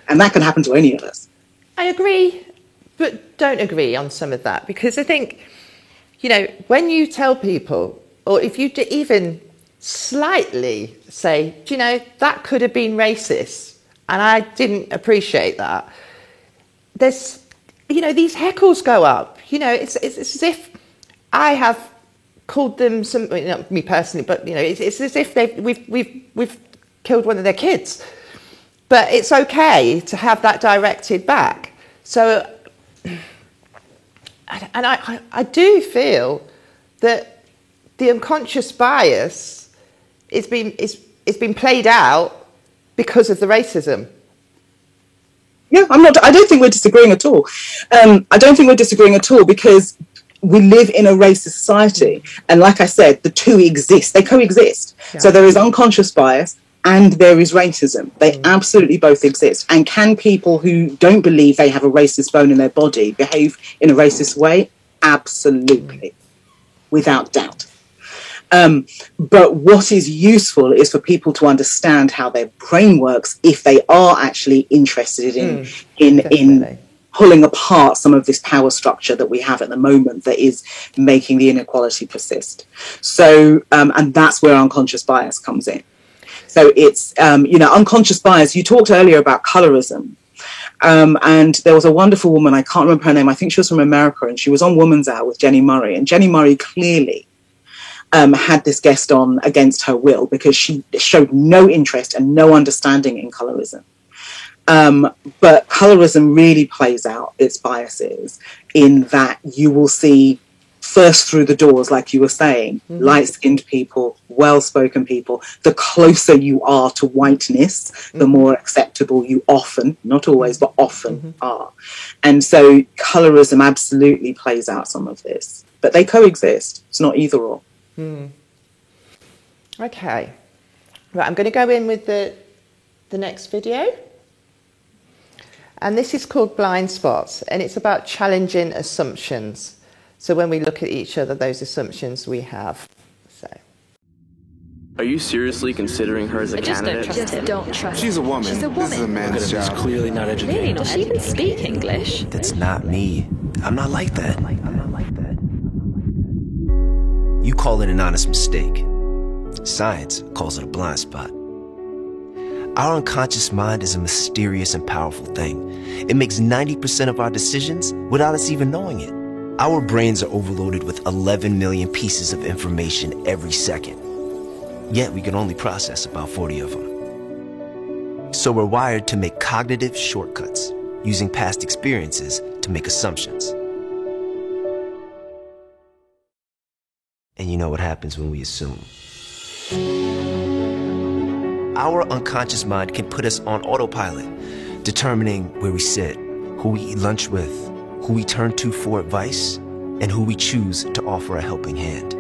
And that can happen to any of us. I agree, but don't agree on some of that, because I think, you know, when you tell people, or if you even slightly say, do you know, that could have been racist and I didn't appreciate that, there's, you know, these heckles go up. You know, it's as if I have called them some, not me personally, but, you know, it's as if we've killed one of their kids. But it's okay to have that directed back. So, and I do feel that the unconscious bias is been played out because of the racism. Yeah, I don't think we're disagreeing at all. I don't think we're disagreeing at all, because we live in a racist society. And like I said, the two exist. They coexist. Yeah. So there is unconscious bias and there is racism. They absolutely both exist. And can people who don't believe they have a racist bone in their body behave in a racist way? Absolutely. Without doubt. But what is useful is for people to understand how their brain works if they are actually interested in pulling apart some of this power structure that we have at the moment that is making the inequality persist. So, and that's where unconscious bias comes in. So it's, you know, unconscious bias. You talked earlier about colorism. And there was a wonderful woman, I can't remember her name, I think she was from America, and she was on Woman's Hour with Jenny Murray. And Jenny Murray clearly had this guest on against her will, because she showed no interest and no understanding in colorism. But colorism really plays out its biases in that you will see first through the doors, like you were saying, light-skinned people, well-spoken people. The closer you are to whiteness, the more acceptable you often, not always, but often are. And so colorism absolutely plays out some of this. But they coexist. It's not either or. Okay. Right, I'm going to go in with the next video. And this is called Blind Spots, and it's about challenging assumptions. So when we look at each other, those assumptions we have. So. Are you seriously considering her as a candidate? Just don't trust her. She's a woman. She's a woman. This is a man's job. She's clearly not educated. Really? Does she even speak English? That's not me. I'm not like that. You call it an honest mistake. Science calls it a blind spot. Our unconscious mind is a mysterious and powerful thing. It makes 90% of our decisions without us even knowing it. Our brains are overloaded with 11 million pieces of information every second. Yet we can only process about 40 of them. So we're wired to make cognitive shortcuts, using past experiences to make assumptions. And you know what happens when we assume. Our unconscious mind can put us on autopilot, determining where we sit, who we eat lunch with, who we turn to for advice, and who we choose to offer a helping hand.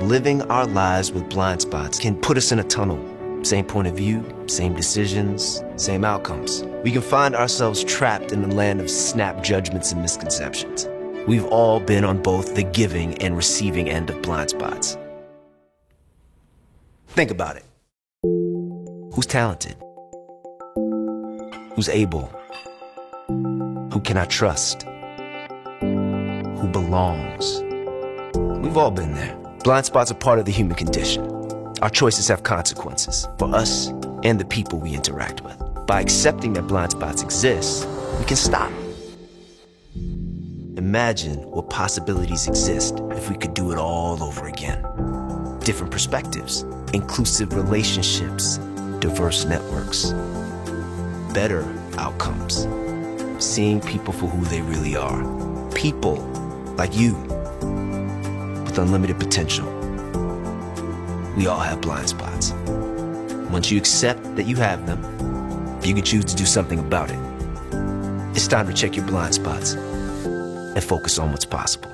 Living our lives with blind spots can put us in a tunnel. Same point of view, same decisions, same outcomes. We can find ourselves trapped in the land of snap judgments and misconceptions. We've all been on both the giving and receiving end of blind spots. Think about it. Who's talented? Who's able? Who can I trust? Who belongs? We've all been there. Blind spots are part of the human condition. Our choices have consequences for us and the people we interact with. By accepting that blind spots exist, we can stop. Imagine what possibilities exist if we could do it all over again. Different perspectives, inclusive relationships, diverse networks, better outcomes, seeing people for who they really are. People like you with unlimited potential. We all have blind spots. Once you accept that you have them, you can choose to do something about it. It's time to check your blind spots and focus on what's possible.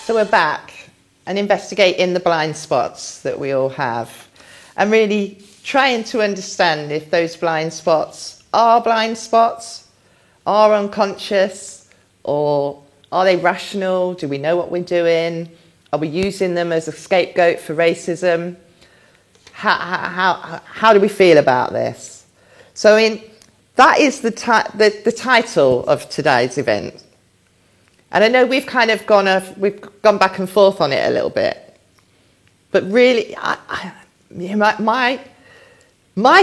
So we're back and investigating the blind spots that we all have. and really trying to understand if those blind spots are unconscious, or are they rational? Do we know what we're doing? Are we using them as a scapegoat for racism? How do we feel about this? So, that is the title of today's event. And I know we've kind of we've gone back and forth on it a little bit, but really, my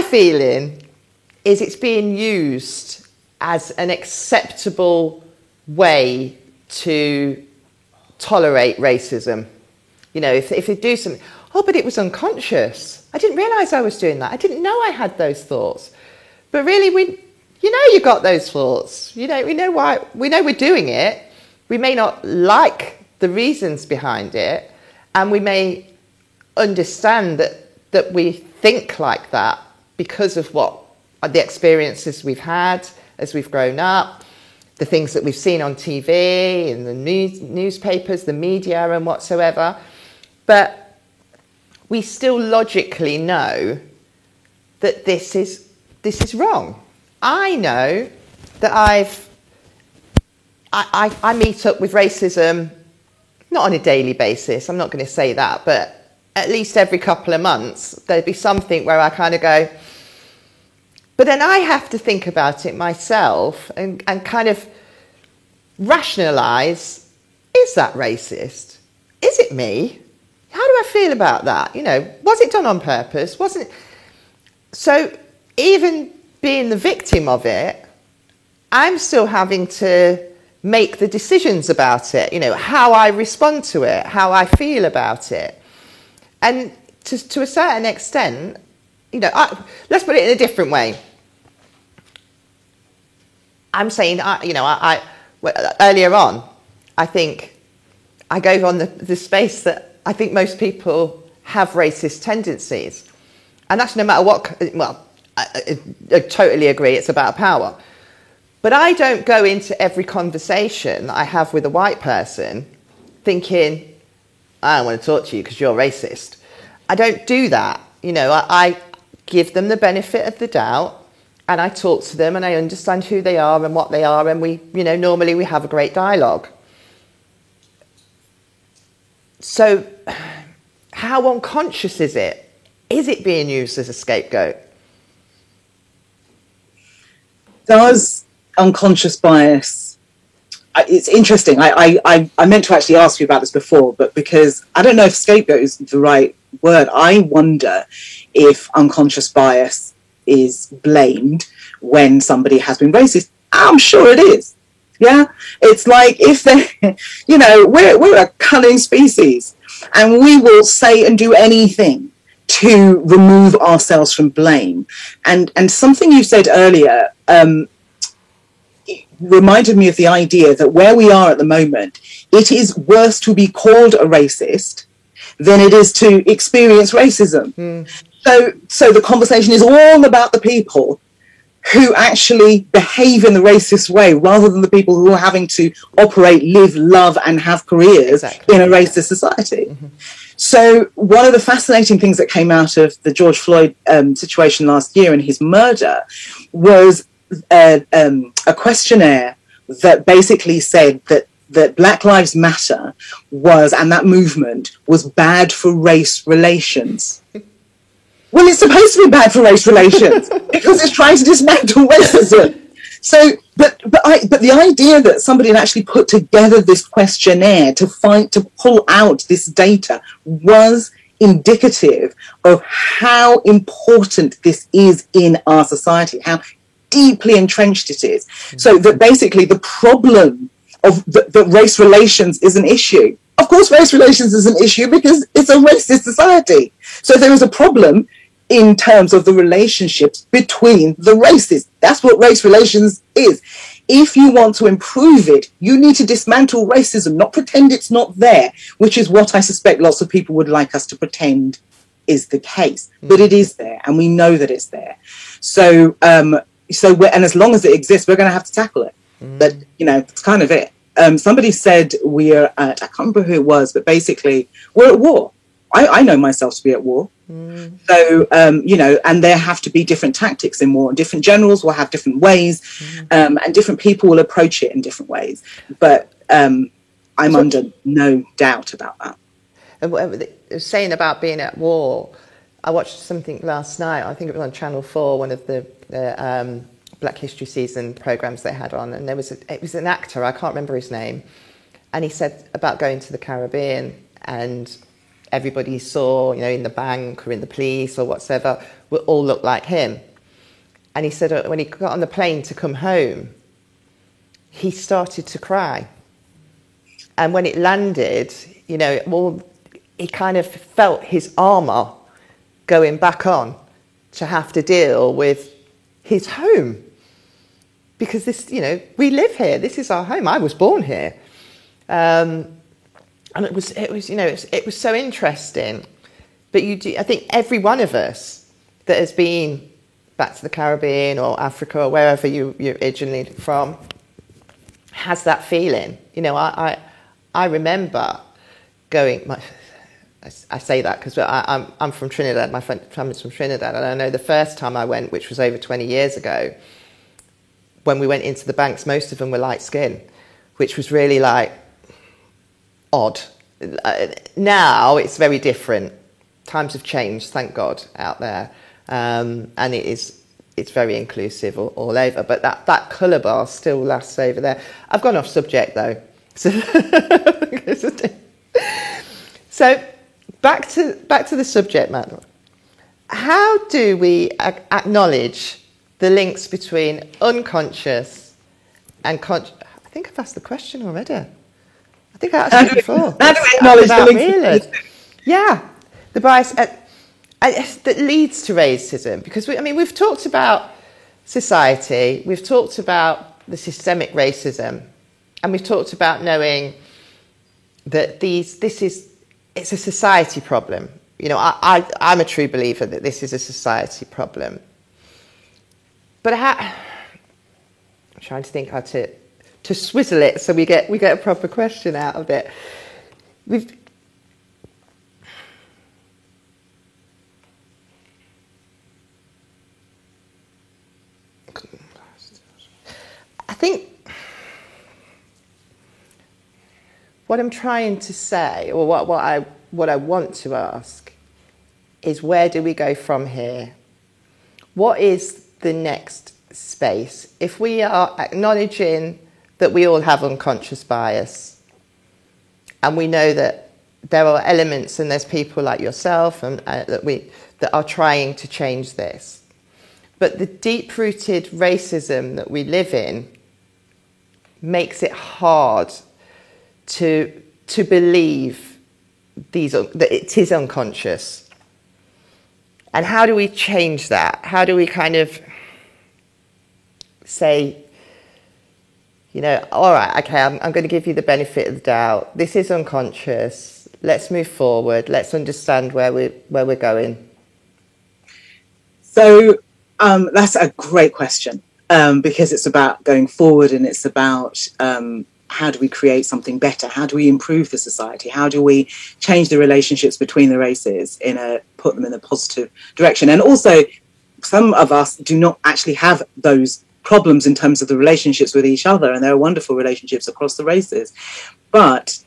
feeling is it's being used as an acceptable way to tolerate racism. You know, if they do something, oh, but it was unconscious. I didn't realise I was doing that. I didn't know I had those thoughts. But really, you got those thoughts. We know why. We know we're doing it. We may not like the reasons behind it, and we may understand that we think like that because of what the experiences we've had as we've grown up, the things that we've seen on TV, in the newspapers, the media, and whatsoever. But we still logically know that this is wrong. I know that I meet up with racism, not on a daily basis, I'm not going to say that, but at least every couple of months, there'd be something where I kind of go, but then I have to think about it myself and kind of rationalise, is that racist? Is it me? How do I feel about that? Was it done on purpose? Wasn't it? So even being the victim of it, I'm still having to make the decisions about it, how I respond to it, how I feel about it. And to a certain extent, let's put it in a different way. I'm saying, earlier on, I think I gave on the space that I think most people have racist tendencies. And that's no matter what, I totally agree, it's about power. But I don't go into every conversation that I have with a white person thinking, I don't want to talk to you because you're racist. I don't do that. I give them the benefit of the doubt, and I talk to them and I understand who they are and what they are, and we, normally we have a great dialogue. So how unconscious is it? Is it being used as a scapegoat? Does unconscious bias, it's interesting. I meant to actually ask you about this before, but because I don't know if scapegoat is the right word, I wonder if unconscious bias is blamed when somebody has been racist. I'm sure it is. Yeah, it's like if they, we're a cunning species, and we will say and do anything to remove ourselves from blame. And something you said earlier reminded me of the idea that where we are at the moment, it is worse to be called a racist than it is to experience racism. So the conversation is all about the people who actually behave in the racist way, rather than the people who are having to operate, live, love, and have careers in a racist society. So one of the fascinating things that came out of the George Floyd situation last year and his murder was a questionnaire that basically said that Black Lives Matter and that movement was bad for race relations. Well, it's supposed to be bad for race relations because it's trying to dismantle racism. So, but the idea that somebody had actually put together this questionnaire to pull out this data was indicative of how important this is in our society, how deeply entrenched it is. So that basically the problem of that race relations is an issue. Of course, race relations is an issue because it's a racist society. So there is a problem in terms of the relationships between the races. That's what race relations is. If you want to improve it, you need to dismantle racism, not pretend it's not there, which is what I suspect lots of people would like us to pretend is the case. But it is there, and we know that it's there. So, and as long as it exists, we're going to have to tackle it. But, it's kind of it. Somebody said we're at, I can't remember who it was, but basically we're at war. I know myself to be at war. So, and there have to be different tactics in war. Different generals will have different ways, and different people will approach it in different ways. But I'm under no doubt about that. And saying about being at war, I watched something last night. I think it was on Channel 4, one of the Black History Season programs they had on, and it was an actor, I can't remember his name, and he said about going to the Caribbean, and everybody he saw, in the bank or in the police or whatsoever, would all look like him. And he said when he got on the plane to come home, he started to cry. And when it landed, he kind of felt his armour going back on to have to deal with his home. Because this, we live here. This is our home. I was born here. And it was so interesting. But I think every one of us that has been back to the Caribbean or Africa or wherever you're originally from has that feeling. I remember going. I say that because I'm from Trinidad. My family's from Trinidad, and I know the first time I went, which was over 20 years ago, when we went into the banks, most of them were light skin, which was really like odd. Now it's very different. Times have changed, thank God, out there, and it's very inclusive all over. But that colour bar still lasts over there. I've gone off subject though. So back to the subject matter. How do we acknowledge the links between unconscious and conscious? I think I've asked the question already. I think I asked it before. How do we acknowledge the links? Yeah, the bias that leads to racism. Because we've talked about society, we've talked about the systemic racism, and we've talked about knowing that it's a society problem. I'm a true believer that this is a society problem. But I'm trying to think how to swizzle it so we get a proper question out of it. I think what I'm trying to say, or what I want to ask, is where do we go from here? What is the next space? If we are acknowledging that we all have unconscious bias, and we know that there are elements and there's people like yourself and that are trying to change this, but the deep-rooted racism that we live in makes it hard to believe that it is unconscious. And how do we change that? How do we kind of say, all right, okay, I'm going to give you the benefit of the doubt. This is unconscious. Let's move forward. Let's understand where we're going. So that's a great question, because it's about going forward, and it's about how do we create something better? How do we improve the society? How do we change the relationships between the races put them in a positive direction? And also, some of us do not actually have those problems in terms of the relationships with each other, and there are wonderful relationships across the races. But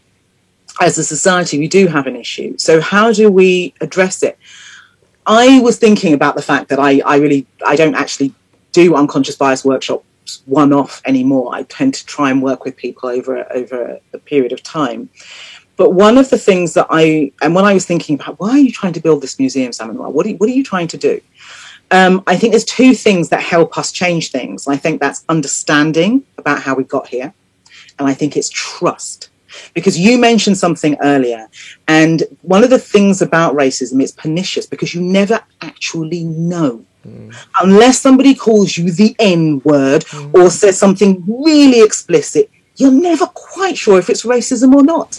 as a society, we do have an issue. So how do we address it? I was thinking about the fact that I don't actually do unconscious bias workshops one-off anymore. I tend to try and work with people over a period of time. But one of the things that when I was thinking about, why are you trying to build this museum, Sam Manuel? What are you trying to do? I think there's two things that help us change things. I think that's understanding about how we got here, and I think it's trust. Because you mentioned something earlier, and one of the things about racism is pernicious, because you never actually know. Unless somebody calls you the N-word or says something really explicit, you're never quite sure if it's racism or not.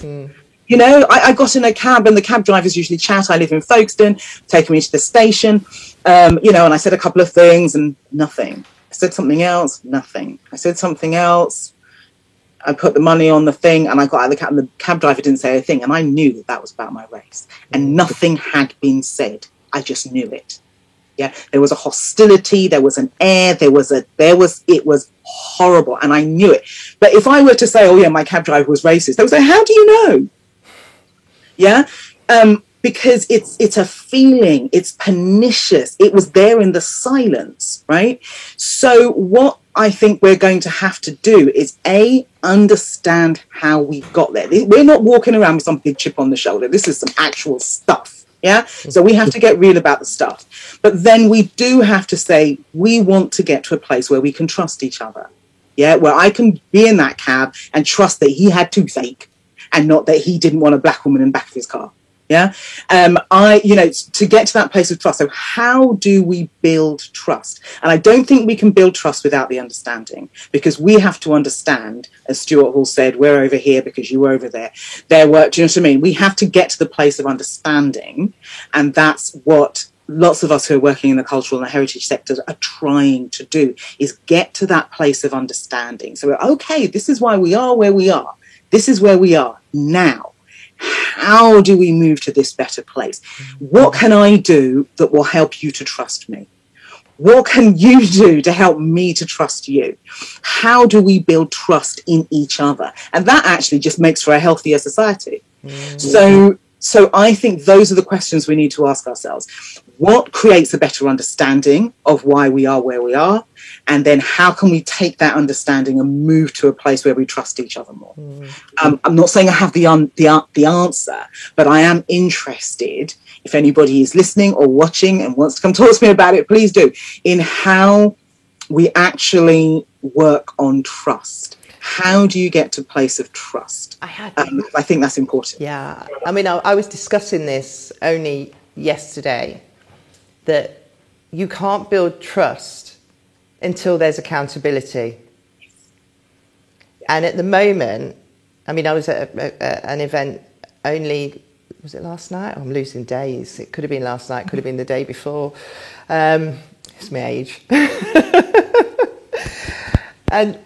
I got in a cab, and the cab drivers usually chat. I live in Folkestone, taking me to the station, and I said a couple of things and nothing. I said something else, nothing. I said something else. I put the money on the thing, and I got out of the cab, and the cab driver didn't say a thing, and I knew that was about my race, and nothing had been said. I just knew it. Yeah, there was a hostility, there was an air, it was horrible, and I knew it. But if I were to say, oh yeah, my cab driver was racist, they would say, how do you know? Yeah, because it's a feeling, it's pernicious, it was there in the silence, right? So what I think we're going to have to do is understand how we got there. We're not walking around with some big chip on the shoulder. This is some actual stuff. Yeah. So we have to get real about the stuff. But then we do have to say, we want to get to a place where we can trust each other. Yeah. Where I can be in that cab and trust that he had toothache and not that he didn't want a black woman in the back of his car. Yeah. To get to that place of trust. So how do we build trust? And I don't think we can build trust without the understanding, because we have to understand, as Stuart Hall said, we're over here because you were over there. Do you know what I mean? We have to get to the place of understanding. And that's what lots of us who are working in the cultural and the heritage sectors are trying to do, is get to that place of understanding. So, okay, this is why we are where we are. This is where we are now. How do we move to this better place? What can I do that will help you to trust me? What can you do to help me to trust you? How do we build trust in each other? And that actually just makes for a healthier society. So I think those are the questions we need to ask ourselves. What creates a better understanding of why we are where we are? And then how can we take that understanding and move to a place where we trust each other more? I'm not saying I have the answer, but I am interested, if anybody is listening or watching and wants to come talk to me about it, please do, in how we actually work on trust. How do you get to a place of trust? I think that's important. Yeah. I mean, I was discussing this only yesterday, that you can't build trust until there's accountability. And at the moment, I mean, I was at an event only, was it last night? Oh, I'm losing days. It could have been last night, could have been the day before. It's my age. And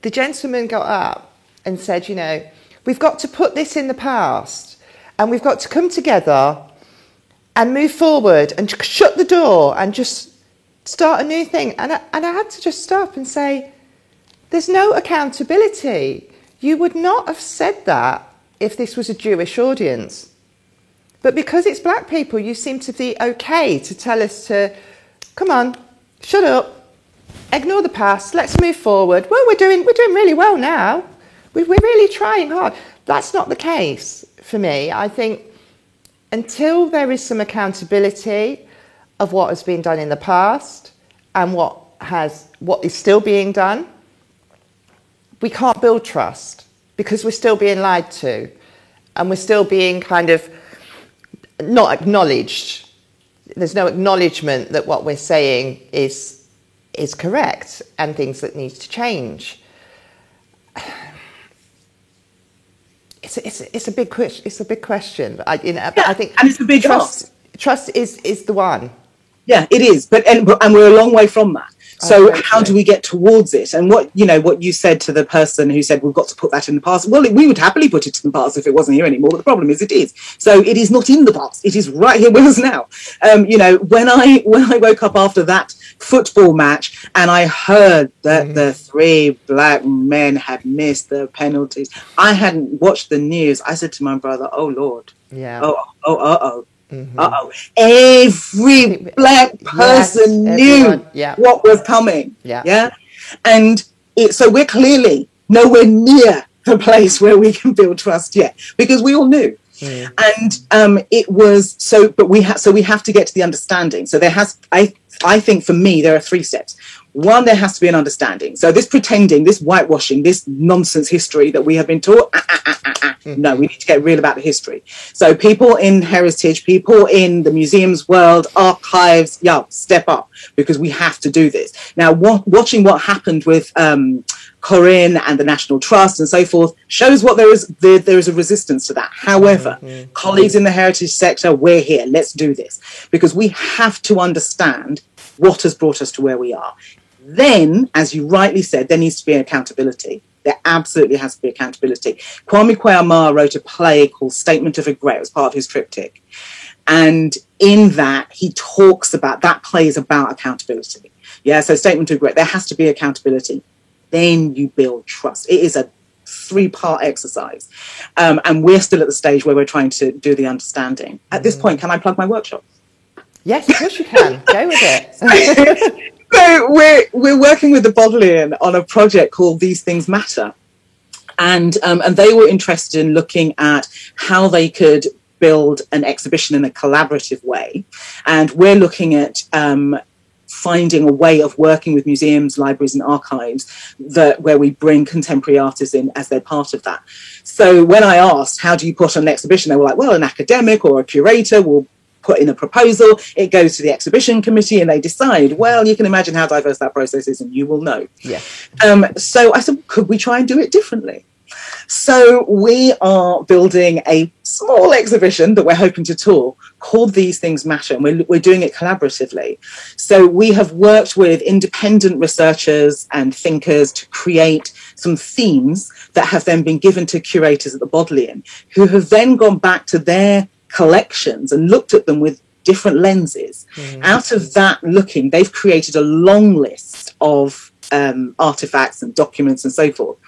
the gentleman got up and said, we've got to put this in the past and we've got to come together and move forward and shut the door and just start a new thing. And I had to just stop and say, there's no accountability. You would not have said that if this was a Jewish audience. But because it's black people, you seem to be okay to tell us to, come on, shut up, ignore the past, let's move forward. Well, we're doing really well now. We're really trying hard. That's not the case for me. I think until there is some accountability of what has been done in the past and what is still being done, we can't build trust, because we're still being lied to and we're still being kind of not acknowledged. There's no acknowledgement that what we're saying is correct and things that need to change. It's a big question. It's a big question. I think, and it's a big ask. Trust is the one. Yeah, it is. But we're a long way from that. So how do we get towards it? And what you said to the person who said we've got to put that in the past. Well, we would happily put it in the past if it wasn't here anymore. But the problem is it is. So it is not in the past. It is right here with us now. When I woke up after that football match and I heard that the 3 black men had missed the penalties, I hadn't watched the news. I said to my brother, "Oh Lord, yeah, every black person knew what was coming." Yeah. And so we're clearly nowhere near the place where we can build trust yet, because we all knew. And it was so, but we have to get to the understanding. So I think for me, there are 3 steps. One, there has to be an understanding. So this pretending, this whitewashing, this nonsense history that we have been taught, no, we need to get real about the history. So people in heritage, people in the museums world, archives, step up, because we have to do this. Now, watching what happened with Corinne and the National Trust and so forth shows what there is a resistance to that. However, colleagues in the heritage sector, we're here. Let's do this, because we have to understand what has brought us to where we are. Then, as you rightly said, there needs to be accountability. There absolutely has to be accountability. Kwame Kwei-Armah wrote a play called Statement of Regret. It was part of his triptych. And in that, he talks about, that play is about accountability. Yeah, so statement of regret, there has to be accountability. Then you build trust. It is a 3-part exercise. And we're still at the stage where we're trying to do the understanding. At this point, can I plug my workshop? Yes, of course you can. Go with it. So we're working with the Bodleian on a project called These Things Matter. And they were interested in looking at how they could build an exhibition in a collaborative way. And we're looking at finding a way of working with museums, libraries and archives where we bring contemporary artists in as they're part of that. So when I asked, how do you put on an exhibition? They were like, well, an academic or a curator will put in a proposal, it goes to the exhibition committee and they decide. Well, you can imagine how diverse that process is and you will know. Yeah. So I said, could we try and do it differently? So we are building a small exhibition that we're hoping to tour called These Things Matter, and we're doing it collaboratively. So we have worked with independent researchers and thinkers to create some themes that have then been given to curators at the Bodleian, who have then gone back to their collections and looked at them with different lenses. Out of that looking, they've created a long list of artifacts and documents and so forth.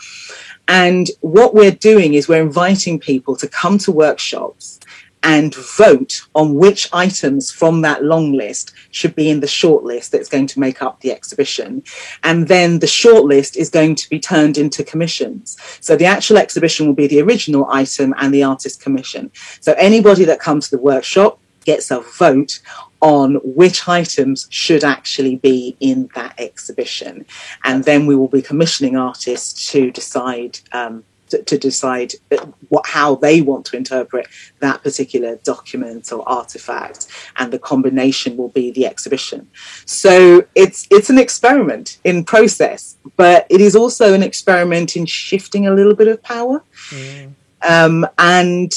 And what we're doing is we're inviting people to come to workshops and vote on which items from that long list should be in the short list that's going to make up the exhibition. And then the short list is going to be turned into commissions. So the actual exhibition will be the original item and the artist commission. So anybody that comes to the workshop gets a vote on which items should actually be in that exhibition. And then we will be commissioning artists to decide how they want to interpret that particular document or artifact, and the combination will be the exhibition. So it's an experiment in process, but it is also an experiment in shifting a little bit of power. And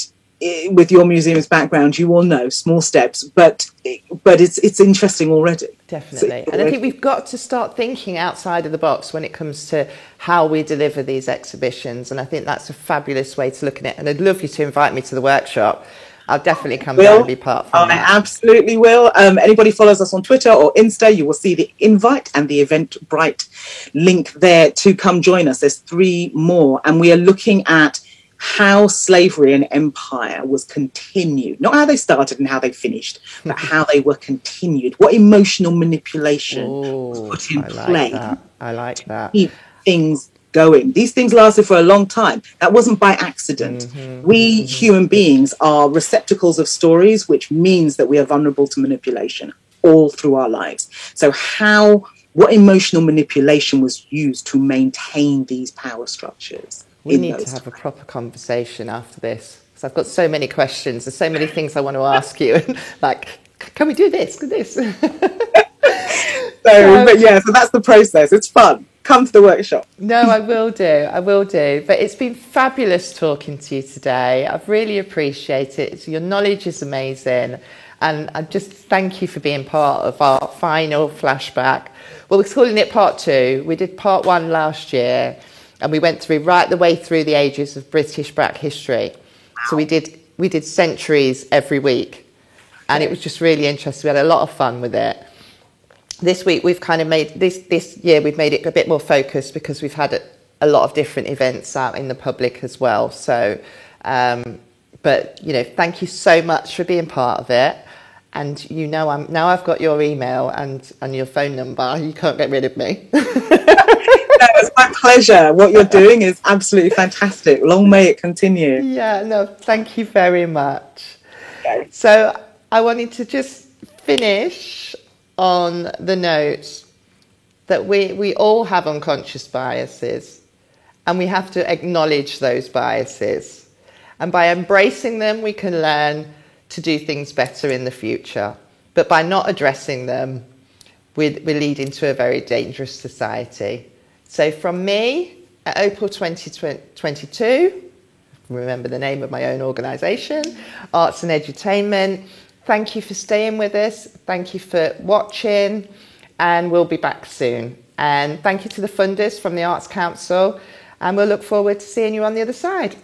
with your museum's background, you all know small steps, but it's interesting already. Definitely. And I think we've got to start thinking outside of the box when it comes to how we deliver these exhibitions. And I think that's a fabulous way to look at it. And I'd love you to invite me to the workshop. I'll definitely come down and be part of that. I absolutely will. Anybody follows us on Twitter or Insta, you will see the invite and the Eventbrite link there to come join us. There's 3 more. And we are looking at how slavery and empire was continued, not how they started and how they finished, but how they were continued. What emotional manipulation was put in play. I like that. Keep things going. These things lasted for a long time. That wasn't by accident. We human beings are receptacles of stories, which means that we are vulnerable to manipulation all through our lives. So what emotional manipulation was used to maintain these power structures? We need to have a proper conversation after this, because I've got so many questions. There's so many things I want to ask you. Like, can we do this? Do this? So that's the process. It's fun. Come to the workshop. No, I will do. But it's been fabulous talking to you today. I've really appreciated it. Your knowledge is amazing. And I just thank you for being part of our final flashback. Well, we're calling it part 2. We did part 1 last year. And we went right the way through the ages of British Black history. Wow. So we did centuries every week. And it was just really interesting. We had a lot of fun with it. This week we've kind of this year we've made it a bit more focused, because we've had a lot of different events out in the public as well. So, but thank you so much for being part of it. And now I've got your email and your phone number. You can't get rid of me. It's my pleasure. What you're doing is absolutely fantastic. Long may it continue. Yeah, no, thank you very much. Okay. So I wanted to just finish on the note that we all have unconscious biases, and we have to acknowledge those biases. And by embracing them, we can learn to do things better in the future. But by not addressing them, we lead into a very dangerous society. So from me at Opal 2022, remember the name of my own organisation, Arts and Edutainment, thank you for staying with us. Thank you for watching, and we'll be back soon. And thank you to the funders from the Arts Council, and we'll look forward to seeing you on the other side.